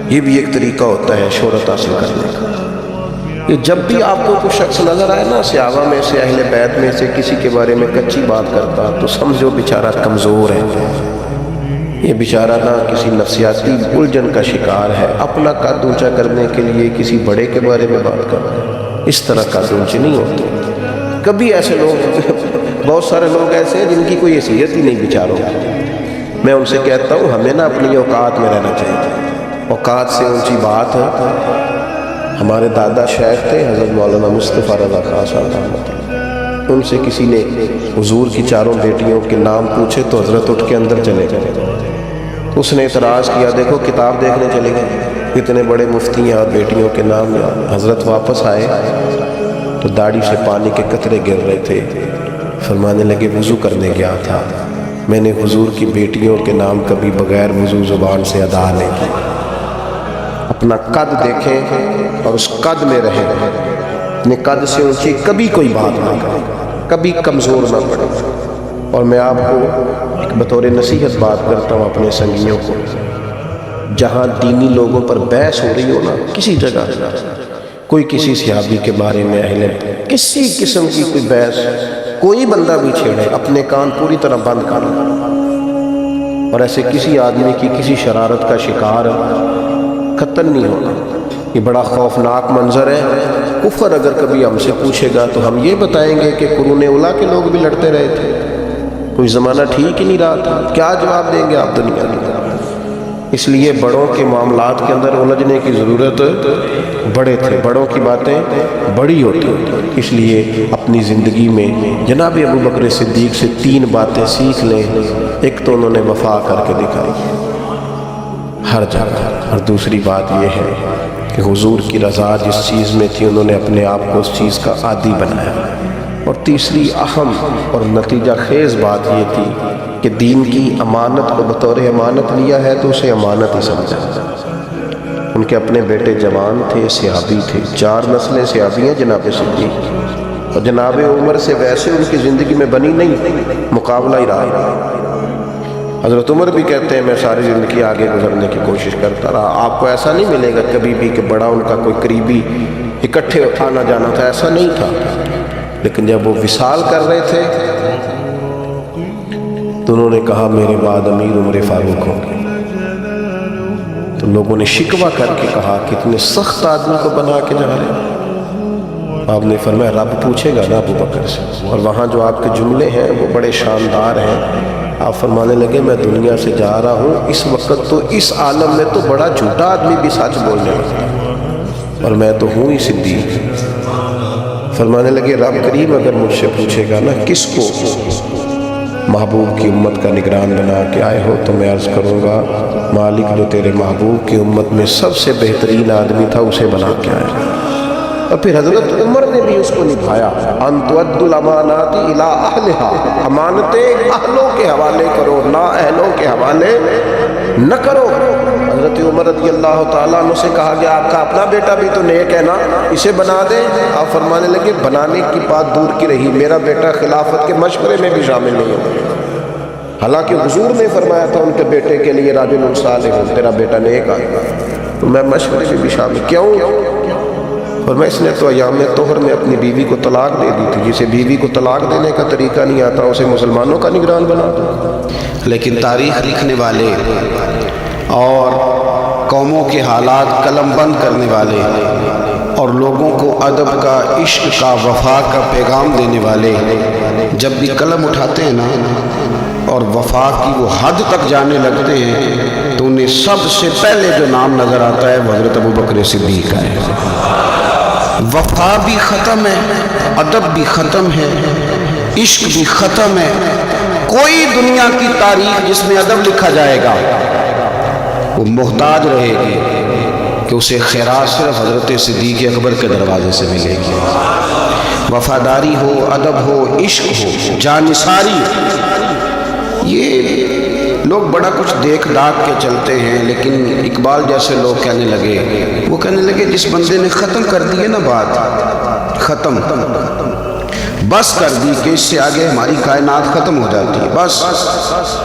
یہ بھی ایک طریقہ ہوتا ہے شہرت حاصل کرنے کا۔ کہ جب بھی آپ کو کوئی شخص نظر آئے نا صحابہ میں سے اہل بیت میں سے کسی کے بارے میں کچی بات کرتا تو سمجھو بیچارہ کمزور ہے، یہ بیچارہ نہ کسی نفسیاتی الجھن کا شکار ہے، اپنا قد اونچا کرنے کے لیے کسی بڑے کے بارے میں بات کرتا ہے، اس طرح قد اونچے نہیں ہوتے۔ کبھی ایسے لوگ بہت سارے لوگ ایسے ہیں جن کی کوئی حیثیت ہی نہیں بیچاروں، میں ان سے کہتا ہوں ہمیں نا اپنی اوقات میں رہنا چاہیے، اوقات سے اونچی بات ہے۔ ہمارے دادا شیخ تھے حضرت مولانا مصطفیٰ رضا خان صاحب رحمۃ اللہ، ان سے کسی نے حضور کی 4 بیٹیوں کے نام پوچھے تو حضرت اٹھ کے اندر چلے گئے، اس نے اعتراض کیا دیکھو کتاب دیکھنے چلے گئے، اتنے بڑے مفتی ہیں اور بیٹیوں کے نام یاد۔ حضرت واپس آئے تو داڑھی سے پانی کے قطرے گر رہے تھے، فرمانے لگے وضو کرنے گیا تھا، میں نے حضور کی بیٹیوں کے نام کبھی بغیر وضو زبان سے ادا نہیں کی۔ اپنا قد دیکھیں اور اس قد میں رہیں، اپنے قد سے اونچی کبھی کوئی بات نہ کریں، کبھی کمزور نہ پڑے۔ اور میں آپ کو ایک بطور نصیحت بات کرتا ہوں اپنے سنگیوں کو، جہاں دینی لوگوں پر بحث ہو رہی ہو نا، کسی جگہ کوئی کسی صحابی کے بارے میں کسی قسم کی کوئی بحث کوئی بندہ بھی چھیڑے، اپنے کان پوری طرح بند کر لیں، اور ایسے کسی آدمی کی کسی شرارت کا شکار قطعاً نہیں ہونا۔ یہ بڑا خوفناک منظر ہے۔ کفر اگر کبھی ہم سے پوچھے گا تو ہم یہ بتائیں گے کہ قرون اولیٰ کے لوگ بھی لڑتے رہے تھے، کوئی زمانہ ٹھیک ہی نہیں رہا تھا، کیا جواب دیں گے آپ دنیا میں؟ اس لیے بڑوں کے معاملات کے اندر الجھنے کی ضرورت، بڑے تھے، بڑوں کی باتیں بڑی ہوتی ہیں، اس لیے اپنی زندگی میں جناب ابو بکر صدیق سے 3 باتیں سیکھ لیں۔ ایک تو انہوں نے وفا کر کے دکھائی ہر جگہ، اور دوسری بات یہ ہے کہ حضور کی رضا جس چیز میں تھی انہوں نے اپنے آپ کو اس چیز کا عادی بنایا، اور تیسری اہم اور نتیجہ خیز بات یہ تھی کہ دین کی امانت کو بطور امانت لیا ہے تو اسے امانت ہی سمجھا۔ ان کے اپنے بیٹے جوان تھے، صحابی تھے، 4 نسلیں صحابی ہیں جناب صدیق، اور جناب عمر سے ویسے ان کی زندگی میں بنی نہیں، مقابلہ ہی رہا۔ حضرت عمر بھی کہتے ہیں میں ساری زندگی آگے گزرنے کی کوشش کرتا رہا، آپ کو ایسا نہیں ملے گا کبھی بھی کہ بڑا ان کا کوئی قریبی اکٹھے آنا جانا تھا، ایسا نہیں تھا۔ لیکن جب وہ وصال کر رہے تھے تو انہوں نے کہا میرے بعد امیر عمر فاروق ہوں گے۔ تو لوگوں نے شکوہ کر کے کہا کہ اتنے سخت آدمی کو بنا کے جا رہے ہیں۔ آپ نے فرمایا رب پوچھے گا نا ابو بکر سے، اور وہاں جو آپ کے جملے ہیں وہ بڑے شاندار ہیں۔ آپ فرمانے لگے میں دنیا سے جا رہا ہوں، اس وقت تو اس عالم میں تو بڑا جھوٹا آدمی بھی سچ بولنے لگتا ہے، اور میں تو ہوں ہی صدیق۔ فرمانے لگے رب کریم اگر مجھ سے پوچھے گا نا کس کو محبوب کی امت کا نگران بنا کے آئے ہو، تو میں عرض کروں گا مالک جو تیرے محبوب کی امت میں سب سے بہترین آدمی تھا اسے بنا کے آئے۔ اور پھر حضرت عمر نے بھی اس کو نبھایا، ان تؤدوا الامانات الی اہلها، امانتیں اہلوں کے حوالے کرو، نا اہلوں کے حوالے نہ کرو۔ حضرت عمر رضی اللہ تعالیٰ عنہ سے کہا گیا آپ کا اپنا بیٹا بھی تو نیک ہے نا، اسے بنا دیں۔ آپ فرمانے لگے بنانے کی بات دور کی رہی، میرا بیٹا خلافت کے مشورے میں بھی شامل نہیں ہو۔ حالانکہ حضور نے فرمایا تھا ان کے بیٹے کے لیے راجل صالح، تیرا بیٹا نیک آئے، تو میں مشورے میں بھی شامل کیوں؟ اور میں اس نے تو ایام طہر میں اپنی بیوی کو طلاق دے دی تھی، جسے بیوی کو طلاق دینے کا طریقہ نہیں آتا اسے مسلمانوں کا نگران بنا دو۔ لیکن تاریخ لکھنے والے اور قوموں کے حالات قلم بند کرنے والے اور لوگوں کو ادب کا، عشق کا، وفا کا پیغام دینے والے جب بھی قلم اٹھاتے ہیں نا اور وفا کی وہ حد تک جانے لگتے ہیں تو انہیں سب سے پہلے جو نام نظر آتا ہے وہ حضرت ابوبکر صدیق کا ہے۔ وفا بھی ختم ہے، ادب بھی ختم ہے، عشق بھی ختم ہے۔ کوئی دنیا کی تاریخ جس میں ادب لکھا جائے گا وہ محتاج رہے گی کہ اسے خیرات صرف حضرت صدیق اکبر کے دروازے سے ملے گی۔ وفاداری ہو، ادب ہو، عشق ہو، جانثاری، یہ لوگ بڑا کچھ دیکھ داکھ کے چلتے ہیں، لیکن اقبال جیسے لوگ کہنے لگے، وہ کہنے لگے جس بندے نے ختم کر دی ہے نا بات، ختم بس کر دی کہ اس سے آگے ہماری کائنات ختم ہو جاتی ہے، بس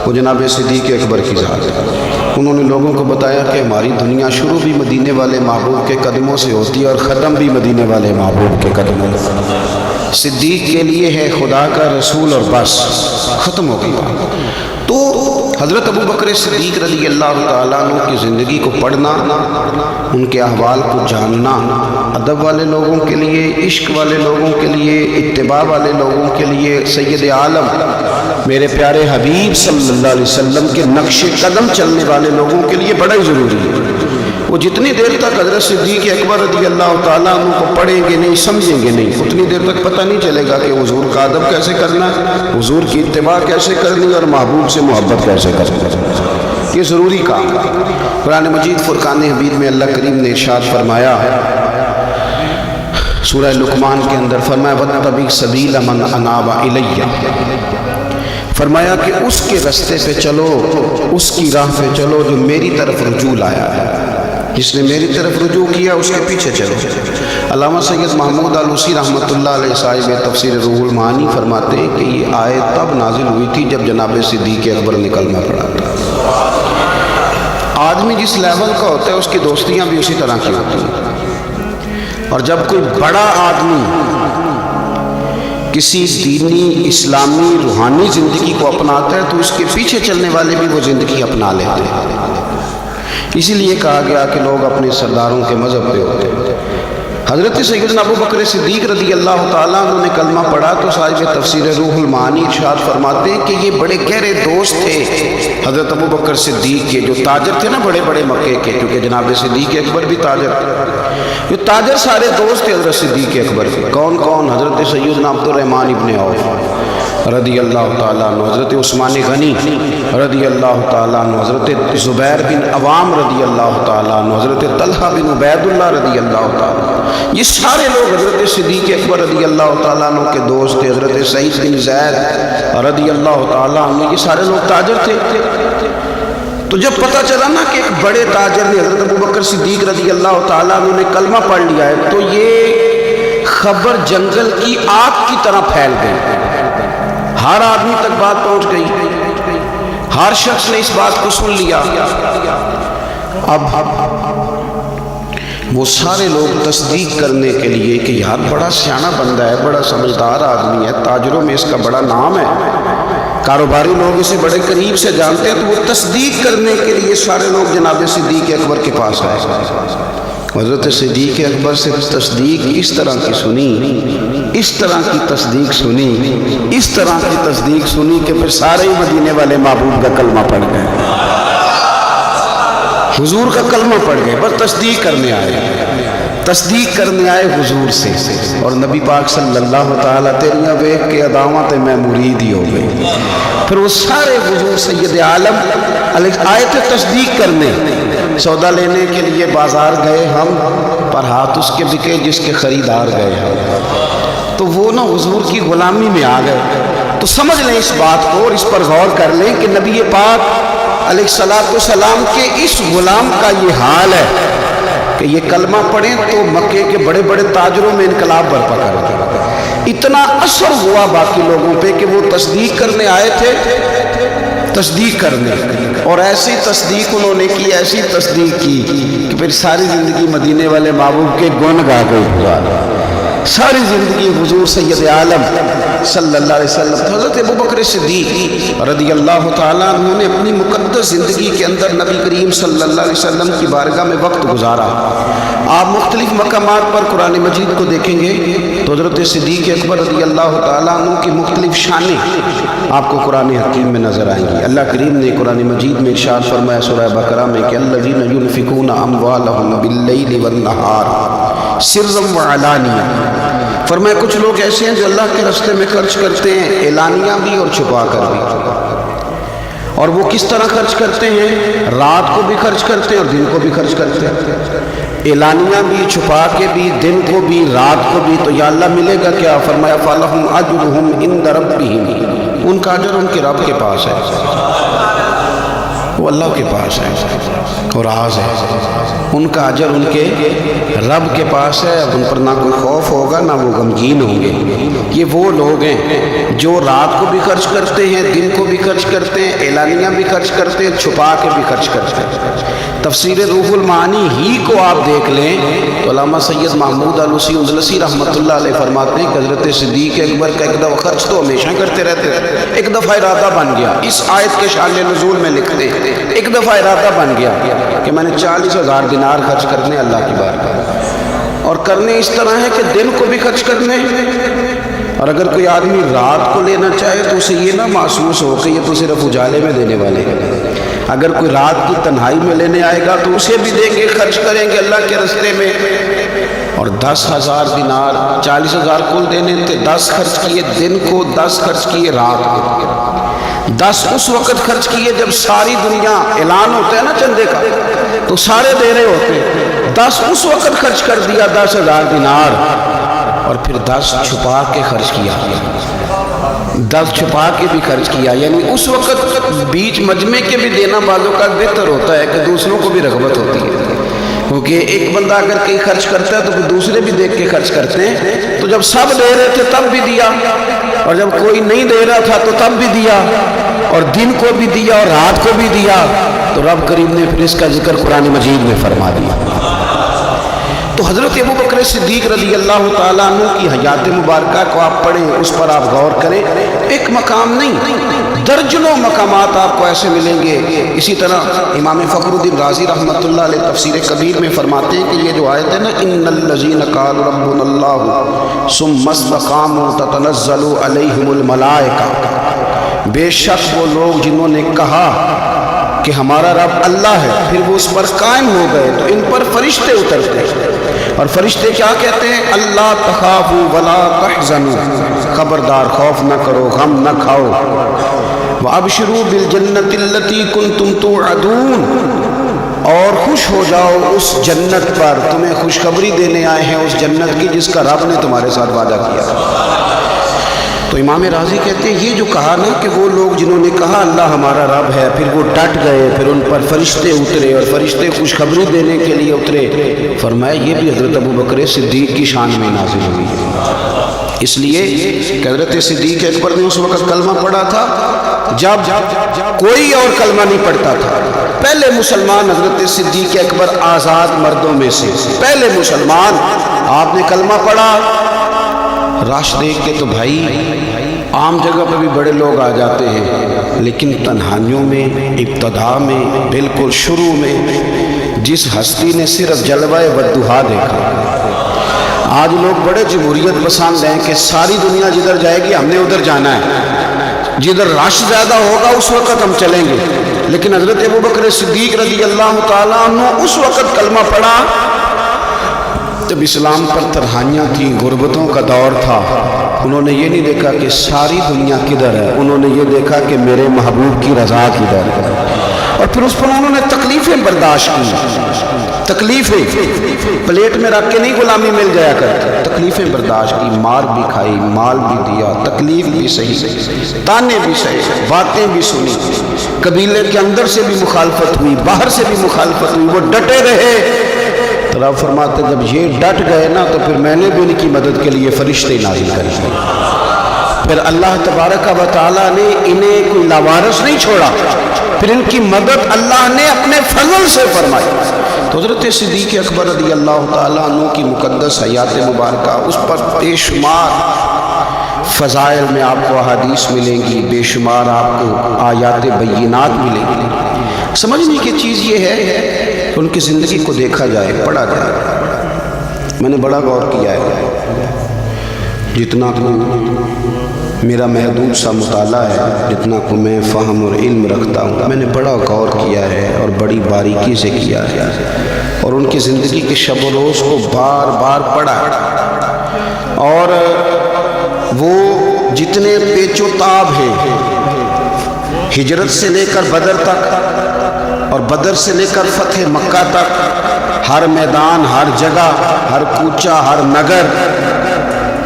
وہ جناب صدیق اکبر کی ذات ہے۔ انہوں نے لوگوں کو بتایا کہ ہماری دنیا شروع بھی مدینے والے محبوب کے قدموں سے ہوتی ہے اور ختم بھی مدینے والے محبوب کے قدموں سے۔ صدیق کے لیے ہے خدا کا رسول اور بس ختم ہو گئی۔ تو حضرت ابوبکر صدیق رضی اللہ تعالیٰ عنہ کی زندگی کو پڑھنا، ان کے احوال کو جاننا، ادب والے لوگوں کے لیے، عشق والے لوگوں کے لیے، اتباع والے لوگوں کے لیے، سید عالم میرے پیارے حبیب صلی اللہ علیہ وسلم کے نقش قدم چلنے والے لوگوں کے لیے بڑا ہی ضروری ہے۔ وہ جتنی دیر تک حضرت صدیق اکبر رضی اللہ تعالیٰ عنہ کو پڑھیں گے نہیں، سمجھیں گے نہیں، اتنی دیر تک پتہ نہیں چلے گا کہ حضور کا ادب کیسے کرنا، حضور کی اتباع کیسے کرنی اور محبوب سے محبت کیسے کرنی۔ یہ ضروری کام ہے۔ قرآن مجید فرقان حمید میں اللہ کریم نے ارشاد فرمایا، سورہ لقمان کے اندر فرمایا وَاتَّبِعْ سَبِيلَ مَنْ أَنَابَ إِلَيَّ، فرمایا کہ اس کے رستے پہ چلو، اس کی راہ پہ چلو جو میری طرف رجوع لایا ہے، جس نے میری طرف رجوع کیا اس کے پیچھے چلو۔ علامہ سید محمود آلوسی رحمۃ اللہ علیہ صاحب تفسیر روح المعانی فرماتے ہیں کہ یہ آیت تب نازل ہوئی تھی جب جناب صدیق اکبر نے کلمہ پڑھا تھا۔ آدمی جس لیول کا ہوتا ہے اس کی دوستیاں بھی اسی طرح کی ہوتی ہیں، اور جب کوئی بڑا آدمی کسی دینی، اسلامی، روحانی زندگی کو اپناتا ہے تو اس کے پیچھے چلنے والے بھی وہ زندگی اپنا لیتے ہیں۔ اسی لیے کہا گیا کہ لوگ اپنے سرداروں کے مذہب پہ ہوتے ہیں۔ حضرت سیدنا ابوبکر صدیق رضی اللہ تعالیٰ عنہ نے کلمہ پڑھا تو صاحب تفسیر روح المعانی ارشاد فرماتے ہیں کہ یہ بڑے گہرے دوست تھے حضرت ابوبکر صدیق کے، جو تاجر تھے نا بڑے بڑے مکے کے، کیونکہ جناب صدیق اکبر بھی تاجر تھے، جو تاجر سارے دوست تھے حضرت صدیق اکبر کے۔ کون کون؟ حضرت سیدنا عبد الرحمن ابن عوف رضی اللہ تعالیٰ عنہ، حضرت عثمان غنی رضی اللہ تعالیٰ عنہ، حضرت زبیر بن عوام رضی اللہ تعالیٰ عنہ، حضرت طلحہ بن عبید اللہ رضی اللہ تعالیٰ عنہ، یہ سارے لوگ حضرت صدیق اکبر رضی اللہ تعالیٰ عنہ کے دوست تھے۔ حضرت سعید بن زید رضی اللہ تعالیٰ عنہ، یہ سارے لوگ تاجر تھے۔ تو جب پتہ چلا نا کہ ایک بڑے تاجر نے حضرت ابوبکر صدیق رضی اللہ تعالیٰ عنہ نے کلمہ پڑھ لیا ہے تو یہ خبر جنگل کی آگ کی طرح پھیل گئی، ہر آدمی تک بات پہنچ گئی، ہر شخص نے اس بات کو سن لیا۔ اب وہ سارے لوگ تصدیق کرنے کے لیے کہ یار بڑا سیانہ بندہ ہے، بڑا سمجھدار آدمی ہے، تاجروں میں اس کا بڑا نام ہے، کاروباری لوگ اسے بڑے قریب سے جانتے ہیں، تو وہ تصدیق کرنے کے لیے سارے لوگ جناب صدیق اکبر کے پاس آئے۔ حضرت صدیق اکبر سے تصدیق اس طرح کی سنی، اس طرح کی تصدیق سنی، اس طرح کی تصدیق سنی کہ پھر سارے ہی مدینے والے محبوب کا کلمہ پڑھ گئے، حضور کا کلمہ پڑھ گئے، بس تصدیق کرنے آئے، تصدیق کرنے آئے حضور سے۔ اور نبی پاک صلی اللہ تعالیٰ تیریاں ویکھ کے اداواں تے میں مرید ہی ہو گئی۔ پھر وہ سارے حضور سید عالم آئے تھے تصدیق کرنے، سودا لینے کے لیے بازار گئے ہم، پر ہاتھ اس کے بکے جس کے خریدار گئے ہم، تو وہ نا حضور کی غلامی میں آ گئے۔ تو سمجھ لیں اس بات کو اور اس پر غور کر لیں کہ نبی پاک علیہ الصلوۃ والسلام کے اس غلام کا یہ حال ہے کہ یہ کلمہ پڑھیں تو مکے کے بڑے بڑے تاجروں میں انقلاب برپا کر دیا۔ اتنا اثر ہوا باقی لوگوں پہ کہ وہ تصدیق کرنے آئے تھے، تصدیق کرنے، اور ایسی تصدیق انہوں نے کی، ایسی تصدیق کی کہ پھر ساری زندگی مدینے والے محبوب کے گن گا گئے، ساری زندگی حضور سید عالم صلی اللہ علیہ وسلم۔ حضرت ابوبکر صدیق رضی اللہ تعالیٰ عنہ نے اپنی مقدس زندگی کے اندر نبی کریم صلی اللہ علیہ وسلم کی بارگاہ میں وقت گزارا۔ آپ مختلف مقامات پر قرآن مجید کو دیکھیں گے تو حضرت صدیق اکبر رضی اللہ تعالیٰ عنہ کی مختلف شانیں آپ کو قرآن حکیم میں نظر آئیں گی۔ اللہ کریم نے قرآن مجید میں ارشاد فرمایا سورہ بقرہ میں کہ الذین ينفقون اموالهم باللیل والنہار سرا وعلانیہ، فرمایا کچھ لوگ ایسے ہیں جو اللہ کے راستے میں خرچ کرتے ہیں اعلانیہ بھی اور چھپا کر بھی، اور وہ کس طرح خرچ کرتے ہیں؟ رات کو بھی خرچ کرتے ہیں اور دن کو بھی خرچ کرتے ہیں، اعلانیہ بھی، چھپا کے بھی، دن کو بھی، رات کو بھی۔ تو یا اللہ ملے گا کیا؟ فرمایا فَلَهُمْ أَجْرُهُمْ عِنْدَ رَبِّهِمْ، ان کا اجر ان کے رب کے پاس ہے، وہ اللہ کے پاس ہے اور راز ہے، ان کا اجر ان کے رب کے پاس ہے، اب ان پر نہ کوئی خوف ہوگا نہ وہ غمگین ہوں گے۔ یہ وہ لوگ ہیں جو رات کو بھی خرچ کرتے ہیں، دن کو بھی خرچ کرتے ہیں، اعلانیہ بھی خرچ کرتے ہیں، چھپا کے بھی خرچ کرتے ہیں۔ تفسیر روح المعانی ہی کو آپ دیکھ لیں تو علامہ سید محمود آلوسی اندلسی رحمۃ اللہ علیہ فرماتے ہیں کہ حضرت صدیق اکبر کا ایک دفعہ خرچ تو ہمیشہ کرتے رہتے ہیں، ایک دفعہ ارادہ بن گیا، اس آیت کے شان نزول میں لکھتے ہیں ایک دفعہ ارادہ بن گیا کہ میں نے 40,000 دینار خرچ کرنے اللہ کی بارگاہ، اور کرنے اس طرح ہے کہ دن کو بھی خرچ کرنے، اور اگر کوئی آدمی رات کو لینا چاہے تو اسے یہ نہ محسوس ہو کہ یہ تو صرف اجالے میں دینے والے ہیں، اگر کوئی رات کی تنہائی میں لینے آئے گا تو اسے بھی دیں گے، خرچ کریں گے اللہ کے راستے میں۔ اور 10,000 دینار، 40,000 کل دینے تھے، 10 خرچ کیے دن کو، 10 خرچ کیے رات کو، 10 اس وقت خرچ کیے جب ساری دنیا اعلان ہوتا ہے نا چندے کا تو سارے دے رہے ہوتے ہیں، 10 اس وقت خرچ کر دیا 10,000 دینار، اور پھر 10 چھپا کے خرچ کیا، 10 چھپا کے بھی خرچ کیا، یعنی اس وقت بیچ مجمع کے بھی دینا بعضوں کا بہتر ہوتا ہے کہ دوسروں کو بھی رغبت ہوتی ہے، کیونکہ ایک بندہ اگر کہیں خرچ کرتا ہے تو پھر دوسرے بھی دیکھ کے خرچ کرتے ہیں، تو جب سب دے رہے تھے تب بھی دیا، اور جب کوئی نہیں دے رہا تھا تو تب بھی دیا، اور دن کو بھی دیا اور رات کو بھی دیا، تو رب کریم نے پھر اس کا ذکر قرآن مجید میں فرما دیا۔ تو حضرت ابوبکر صدیق رضی اللہ تعالیٰ عنہ کی حیات مبارکہ کو آپ پڑھیں، اس پر آپ غور کریں، ایک مقام نہیں درجنوں مقامات آپ کو ایسے ملیں گے۔ اسی طرح امام فخر الدین رازی رحمۃ اللہ علیہ تفسیر کبیر میں فرماتے ہیں کہ یہ جو آیت ہے نا ان الذین قالوا ربنا اللہ ثم استقاموا تتنزل علیہم الملائکہ، بے شک وہ لوگ جنہوں نے کہا کہ ہمارا رب اللہ ہے پھر وہ اس پر قائم ہو گئے تو ان پر فرشتے اترتے ہیں، اور فرشتے کیا کہتے ہیں؟ اللہ تخافوا ولا تحزنوا، خبردار خوف نہ کرو، غم نہ کھاؤ، وابشروا بالجنۃ التي كنتم توعدون، اور خوش ہو جاؤ اس جنت پر، تمہیں خوشخبری دینے آئے ہیں اس جنت کی جس کا رب نے تمہارے ساتھ وعدہ کیا۔ تو امام راضی کہتے ہیں یہ جو کہا نا کہ وہ لوگ جنہوں نے کہا اللہ ہمارا رب ہے، پھر وہ ڈٹ گئے، پھر ان پر فرشتے اترے اور فرشتے خوشخبری دینے کے لیے اترے، فرمایا یہ بھی حضرت ابوبکر صدیق کی شان میں نازل ہوئی ہے۔ اس لیے کہ حضرت صدیق اکبر نے اس وقت کلمہ پڑھا تھا جب کوئی اور کلمہ نہیں پڑھتا تھا۔ پہلے مسلمان حضرت صدیق اکبر آزاد مردوں میں سے پہلے مسلمان، آپ نے کلمہ پڑھا، راش دیکھ کے تو بھائی عام جگہ پہ بھی بڑے لوگ آ جاتے ہیں، لیکن تنہائیوں میں ابتدا میں بالکل شروع میں جس ہستی نے صرف جلوہ والضحیٰ دیکھا، آج لوگ بڑے جمہوریت پسند ہیں کہ ساری دنیا جدھر جائے گی ہم نے ادھر جانا ہے، جدھر رش زیادہ ہوگا اس وقت ہم چلیں گے، لیکن حضرت ابوبکر صدیق رضی اللہ تعالیٰ عنہ اس وقت کلمہ پڑھا جب اسلام پر تنہائیاں تھیں، غربتوں کا دور تھا۔ انہوں نے یہ نہیں دیکھا کہ ساری دنیا کدھر ہے، انہوں نے یہ دیکھا کہ میرے محبوب کی رضا کدھر ہے، اور پھر اس پر انہوں نے تکلیفیں برداشت کی، تکلیفیں پلیٹ میں رکھ کے نہیں غلامی مل جایا کرتی، تکلیفیں برداشت کی، مار بھی کھائی، مال بھی دیا، تکلیف بھی سہی، تانے بھی سہی، باتیں بھی سنی، قبیلے کے اندر سے بھی مخالفت ہوئی، باہر سے بھی مخالفت ہوئی، وہ ڈٹے رہے۔ تو رب فرماتے جب یہ ڈٹ گئے نا تو پھر میں نے بھی ان کی مدد کے لیے فرشتے نازل کر دیے، پھر اللہ تبارک و تعالیٰ نے انہیں کوئی لاوارث نہیں چھوڑا، پھر ان کی مدد اللہ نے اپنے فضل سے فرمائی۔ تو حضرت صدیق اکبر رضی اللہ تعالیٰ عنہ کی مقدس حیات مبارکہ، اس پر بے شمار فضائل میں آپ کو احادیث ملیں گی، بے شمار آپ کو آیات بینات ملیں گی۔ سمجھنے کی چیز یہ ہے کہ ان کی زندگی کو دیکھا جائے، پڑھا جائے۔ میں نے بڑا غور کیا ہے، جتنا کو میرا محدود سا مطالعہ ہے، جتنا کو میں فہم اور علم رکھتا ہوں، میں نے بڑا غور کیا ہے اور بڑی باریکی سے کیا ہے، اور ان کی زندگی کے شب و روز کو بار بار پڑھا، اور وہ جتنے پیچ و تاب ہیں ہجرت سے لے کر بدر تک اور بدر سے لے کر فتح مکہ تک، ہر میدان، ہر جگہ، ہر کوچہ، ہر نگر،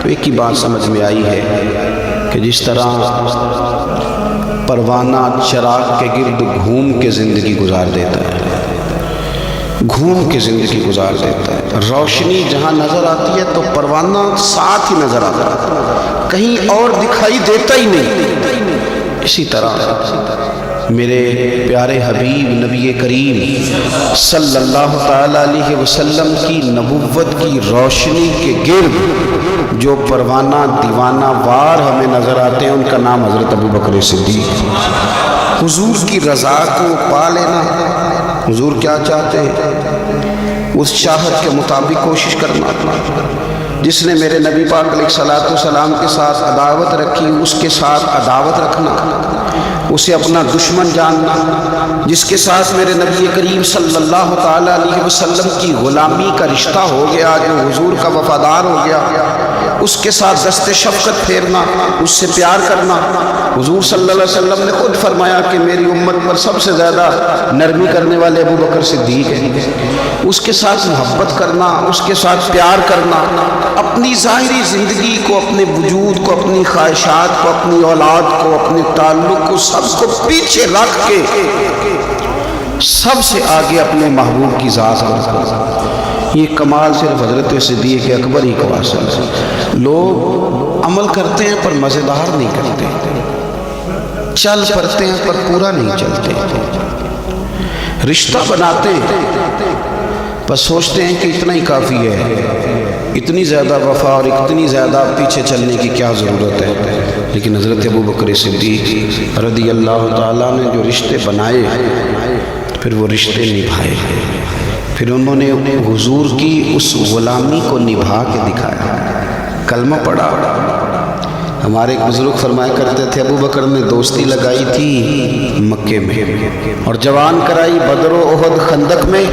تو ایک ہی بات سمجھ میں آئی ہے کہ جس طرح پروانہ چراغ کے گرد گھوم کے زندگی گزار دیتا ہے، گھوم کے زندگی گزار دیتا ہے، روشنی جہاں نظر آتی ہے تو پروانہ ساتھ ہی نظر آتا ہے، کہیں اور دکھائی دیتا ہی نہیں۔ اسی طرح میرے پیارے حبیب نبی کریم صلی اللہ تعالیٰ علیہ وسلم کی نبوت کی روشنی کے گرد جو پروانہ دیوانہ وار ہمیں نظر آتے ہیں، ان کا نام حضرت ابوبکر صدیق۔ حضور کی رضا کو پا لینا، حضور کیا چاہتے ہیں اس چاہت کے مطابق کوشش کرنا۔ جس نے میرے نبی پاک علیہ الصلوۃ والسلام کے ساتھ عداوت رکھی، اس کے ساتھ عداوت رکھنا، اسے اپنا دشمن جاننا۔ جس کے ساتھ میرے نبی کریم صلی اللہ تعالیٰ علیہ وسلم کی غلامی کا رشتہ ہو گیا، جو حضور کا وفادار ہو گیا، اس کے ساتھ دست شفقت پھیرنا، اس سے پیار کرنا۔ حضور صلی اللہ علیہ وسلم نے خود فرمایا کہ میری امت پر سب سے زیادہ نرمی کرنے والے ابوبکر صدیق ہیں۔ اس کے ساتھ محبت کرنا، اس کے ساتھ پیار کرنا، اپنی ظاہری زندگی کو، اپنے وجود کو، اپنی خواہشات کو، اپنی اولاد کو، اپنے تعلق کو، سب کو پیچھے رکھ کے سب سے آگے اپنے محبوب کی ذات کو رکھنا۔ یہ کمال صرف حضرت صدیق اکبر ہی کو حاصل ہے۔ لوگ عمل کرتے ہیں پر مزیدار نہیں کرتے، چل پڑتے ہیں پر پورا نہیں چلتے، رشتہ بناتے ہیں بس سوچتے ہیں کہ اتنا ہی کافی ہے، اتنی زیادہ وفا اور اتنی زیادہ پیچھے چلنے کی کیا ضرورت ہے۔ لیکن حضرت ابوبکر صدیق رضی اللہ تعالیٰ نے جو رشتے بنائے، پھر وہ رشتے نبھائے، پھر انہوں نے حضور کی اس غلامی کو نبھا کے دکھایا، کلمہ پڑھا۔ ہمارے ایک بزرگ فرمایا کرتے تھے ابوبکر نے دوستی لگائی تھی مکے میں اور جوان کرائی بدر و احد خندق میں،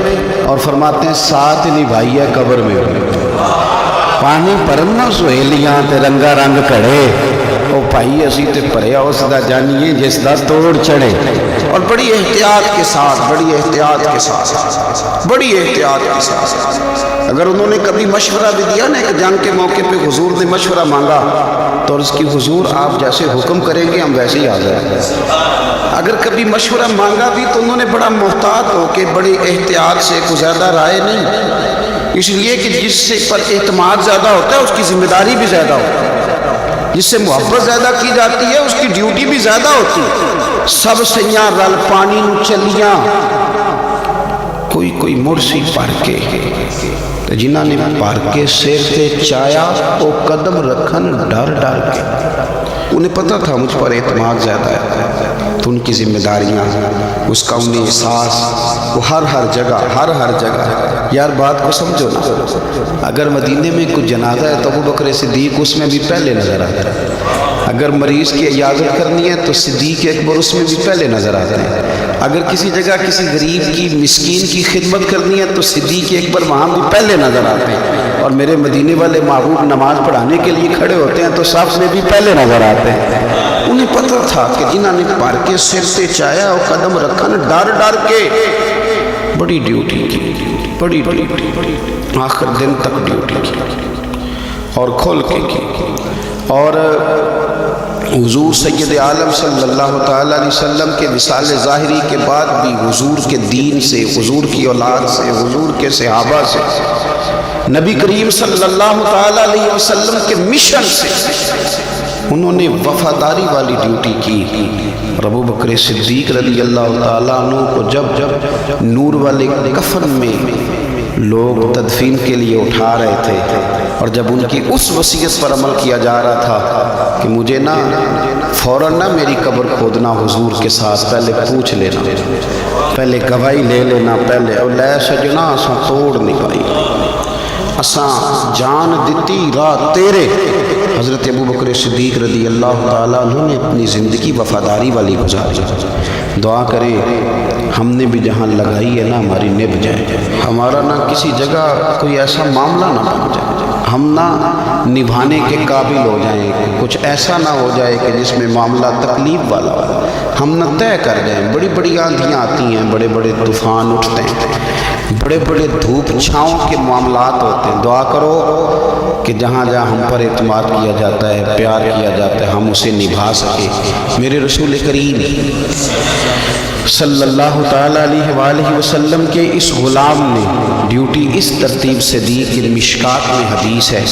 اور فرماتے ہیں ساتھ نبھائی ہے قبر میں۔ پانی پرنا سہیلیاں تے رنگا رنگ کڑے، او بھائی اسی تے پریا اس دا جانیے جس دا توڑ چڑھے. اور بڑی احتیاط کے ساتھ اگر انہوں نے کبھی مشورہ بھی دیا نا، ایک جنگ کے موقع پہ حضور نے مشورہ مانگا تو اس کی حضور آپ جیسے حکم کریں گے ہم ویسے ہی حاضر ہیں. اگر کبھی مشورہ مانگا بھی تو انہوں نے بڑا محتاط ہو کے بڑی احتیاط سے کوئی زیادہ رائے نہیں، اس لیے کہ جس سے پر اعتماد زیادہ ہوتا ہے اس کی ذمہ داری بھی زیادہ ہوتی ہے، جس سے محبت زیادہ کی جاتی ہے اس کی ڈیوٹی بھی زیادہ ہوتی ہے. سب سیاں رل پانی نو چلیاں، کوئی مرسی پڑھ کے جنہاں نے پڑھ کے سر تے چایا وہ قدم رکھن ڈر کے. انہیں پتہ تھا مجھ پر اعتماد زیادہ ہے، تو ان کی ذمہ داریاں، اس کا انہیں احساس، وہ ہر جگہ. یار بات کو سمجھو نا، اگر مدینے میں کچھ جنازہ ہے تو ابوبکر صدیق اس میں بھی پہلے نظر آتا ہے. اگر مریض کی عیادت کرنی ہے تو صدیق اکبر اس میں بھی پہلے نظر آتے ہیں. اگر کسی جگہ کسی غریب کی مسکین کی خدمت کرنی ہے تو صدیق اکبر وہاں بھی پہلے نظر آتے ہیں. اور میرے مدینے والے محبوب نماز پڑھانے کے لیے کھڑے ہوتے ہیں تو صف میں بھی پہلے نظر آتے ہیں. انہیں پتہ تھا کہ جنہاں نے پڑھ کے سر سے چایا اور قدم رکھن ڈر کے بڑی ڈیوٹی کی، آخر دن تک ڈیوٹی کی اور کھول کے کی. اور حضور سید عالم صلی اللہ تعالیٰ علیہ وسلم کے وصال ظاہری کے بعد بھی حضور کے دین سے، حضور کی اولاد سے، حضور کے صحابہ سے، نبی کریم صلی اللہ تعالیٰ علیہ وسلم کے مشن سے انہوں نے وفاداری والی ڈیوٹی کی. ابوبکر صدیق رضی اللہ تعالیٰ عنہ کو جب نور والے کفن میں لوگ تدفین کے لیے اٹھا رہے تھے اور جب ان کی اس وصیت پر عمل کیا جا رہا تھا کہ مجھے نا فوراً نہ میری قبر کھودنا حضور کے ساتھ، پہلے پوچھ لینا، پہلے گواہی لے لینا، پہلے او لے سجنا اساں توڑ نہیں پائی، اساں جان دیتی راہ تیرے. حضرت ابوبکر صدیق رضی اللہ تعالیٰ عنہ نے اپنی زندگی وفاداری والی گزاری. دعا کریں ہم نے بھی جہاں لگائی ہے نا ہماری نبھ جائے، ہمارا نہ کسی جگہ کوئی ایسا معاملہ نہ بن جائے، ہم نہ نبھانے کے قابل ہو جائیں، کچھ ایسا نہ ہو جائے کہ جس میں معاملہ تکلیف والا ہو، ہم نہ طے کر جائیں. بڑی آندھیاں آتی ہیں، بڑے طوفان اٹھتے ہیں، بڑے دھوپ چھاؤں کے معاملات ہوتے ہیں. دعا کرو کہ جہاں ہم پر اعتماد کیا جاتا ہے، پیار کیا جاتا ہے، ہم اسے نبھا سکیں. میرے رسول کریم صلی اللہ تعالیٰ علیہ وآلہ وسلم کے اس غلام نے ڈیوٹی اس ترتیب سے دی کہ مشکات میں حدیث ہے،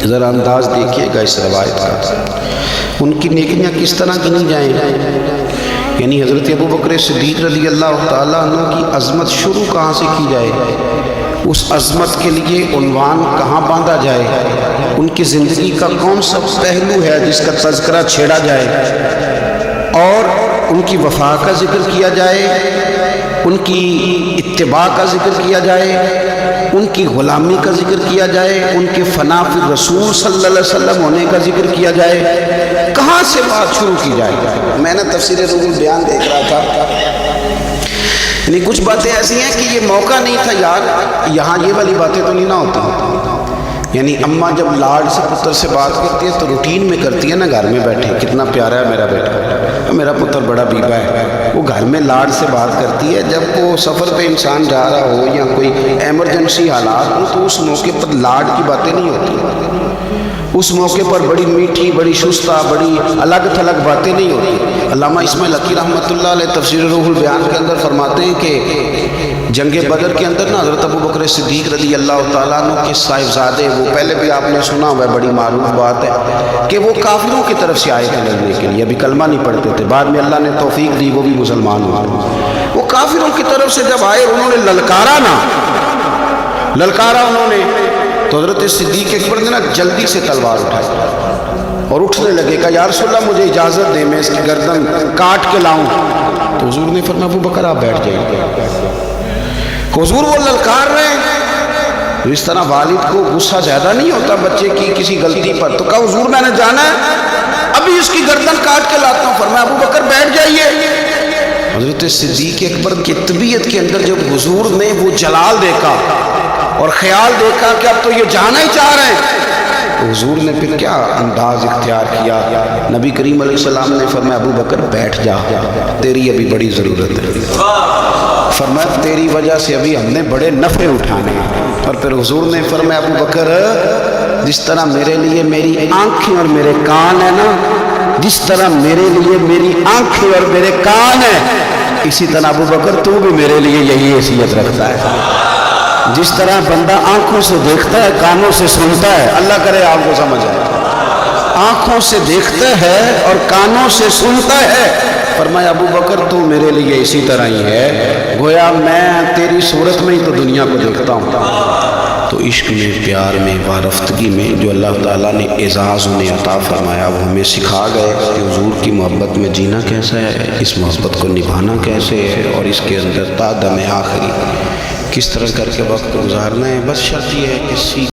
ذرا انداز دیکھیے گا اس روایت کا. ان کی نیکیاں کس طرح گنی جائیں، یعنی حضرت ابوبکر صدیق رضی اللہ تعالیٰ عنہ کی عظمت شروع کہاں سے کی جائے، اس عظمت کے لیے عنوان کہاں باندھا جائے، ان کی زندگی کا کون سا پہلو ہے جس کا تذکرہ چھیڑا جائے، اور ان کی وفا کا ذکر کیا جائے، ان کی اتباع کا ذکر کیا جائے، ان کی غلامی کا ذکر کیا جائے، ان کے فنا فی رسول صلی اللہ علیہ وسلم ہونے کا ذکر کیا جائے، کہاں سے بات شروع کی جائے. میں نے تفسیر روح البیان دیکھ رہا تھا، یعنی کچھ باتیں ایسی ہیں کہ یہ موقع نہیں تھا یار یہاں یہ والی باتیں تو نہیں نہ ہوتی. یعنی اماں جب لاڈ سے پتر سے بات کرتی ہے تو روٹین میں کرتی ہے نا، گھر میں بیٹھے کتنا پیارا ہے میرا بیٹا، میرا پتر بڑا بیبا ہے، وہ گھر میں لاڈ سے بات کرتی ہے. جب وہ سفر پہ انسان جا رہا ہو یا کوئی ایمرجنسی حالات ہو تو اس موقع پر لاڈ کی باتیں نہیں ہوتی، اس موقع پر بڑی میٹھی، بڑی شستہ، بڑی الگ تھلگ باتیں نہیں ہوتی. علامہ اسماعیل حقی رحمۃ اللہ علیہ تفسیر روح البیان کے اندر فرماتے ہیں کہ جنگ بدر کے اندر نا حضرت ابوبکر صدیق رضی اللہ تعالیٰ عنہ کے صاحبزادے، وہ پہلے بھی آپ نے سنا ہوا ہے، بڑی معروف بات ہے کہ وہ کافروں کی طرف سے آئے تھے لڑنے کے لیے، ابھی کلمہ نہیں پڑھتے تھے، بعد میں اللہ نے توفیق دی وہ بھی مسلمان ہوئے. وہ کافروں کی طرف سے جب آئے انہوں نے للکارا انہوں نے، تو حضرت صدیق اکبر نے نا جلدی سے تلوار اٹھائی اور اٹھنے لگے کہ یا رسول اللہ مجھے اجازت دیں میں اس کی گردن کاٹ کے لاؤں. تو حضور نے فرمایا ابوبکر آپ بیٹھ جائیے. حضور وہ للکار رہے ہیں، اس طرح والد کو غصہ زیادہ نہیں ہوتا بچے کی کسی غلطی پر، تو کہا حضور میں نے جانا ہے ابھی اس کی گردن کاٹ کے لاتا ہوں. فرمایا ابوبکر بیٹھ جائیے. حضرت صدیق اکبر کی طبیعت کے اندر جب حضور نے وہ جلال دیکھا اور خیال دیکھا کہ اب تو یہ جانا ہی چاہ رہے ہیں، تو حضور نے پھر کیا انداز اختیار کیا؟ نبی کریم علیہ السلام نے فرمایا ابو بکر بیٹھ جا، تیری ابھی بڑی ضرورت ہے۔ فرمایا تیری وجہ سے ابھی ہم نے بڑے نفع اٹھانے ہیں۔ اور پھر حضور نے فرمایا ابو بکر جس طرح میرے لیے میری آنکھیں اور میرے کان ہیں نا، جس طرح میرے لیے میری آنکھیں اور میرے کان ہیں، اسی طرح ابو بکر تو بھی میرے لیے یہی حیثیت رکھتا ہے۔ جس طرح بندہ آنکھوں سے دیکھتا ہے کانوں سے سنتا ہے، اللہ کرے آپ کو سمجھ آئے، آنکھوں سے دیکھتا ہے اور کانوں سے سنتا ہے، فرمایا ابو بکر تو میرے لیے اسی طرح ہی ہے، گویا میں تیری صورت میں ہی تو دنیا کو دیکھتا ہوں۔ تو عشق میں، پیار میں، وارفتگی میں جو اللہ تعالیٰ نے اعزاز انہیں عطا فرمایا وہ ہمیں سکھا گئے کہ حضور کی محبت میں جینا کیسا ہے، اس محبت کو نبھانا کیسے ہے، اور اس کے اندر تا دم آخری کس طرح کر کے وقت گزارنا ہے۔ بس شرط یہ ہے کہ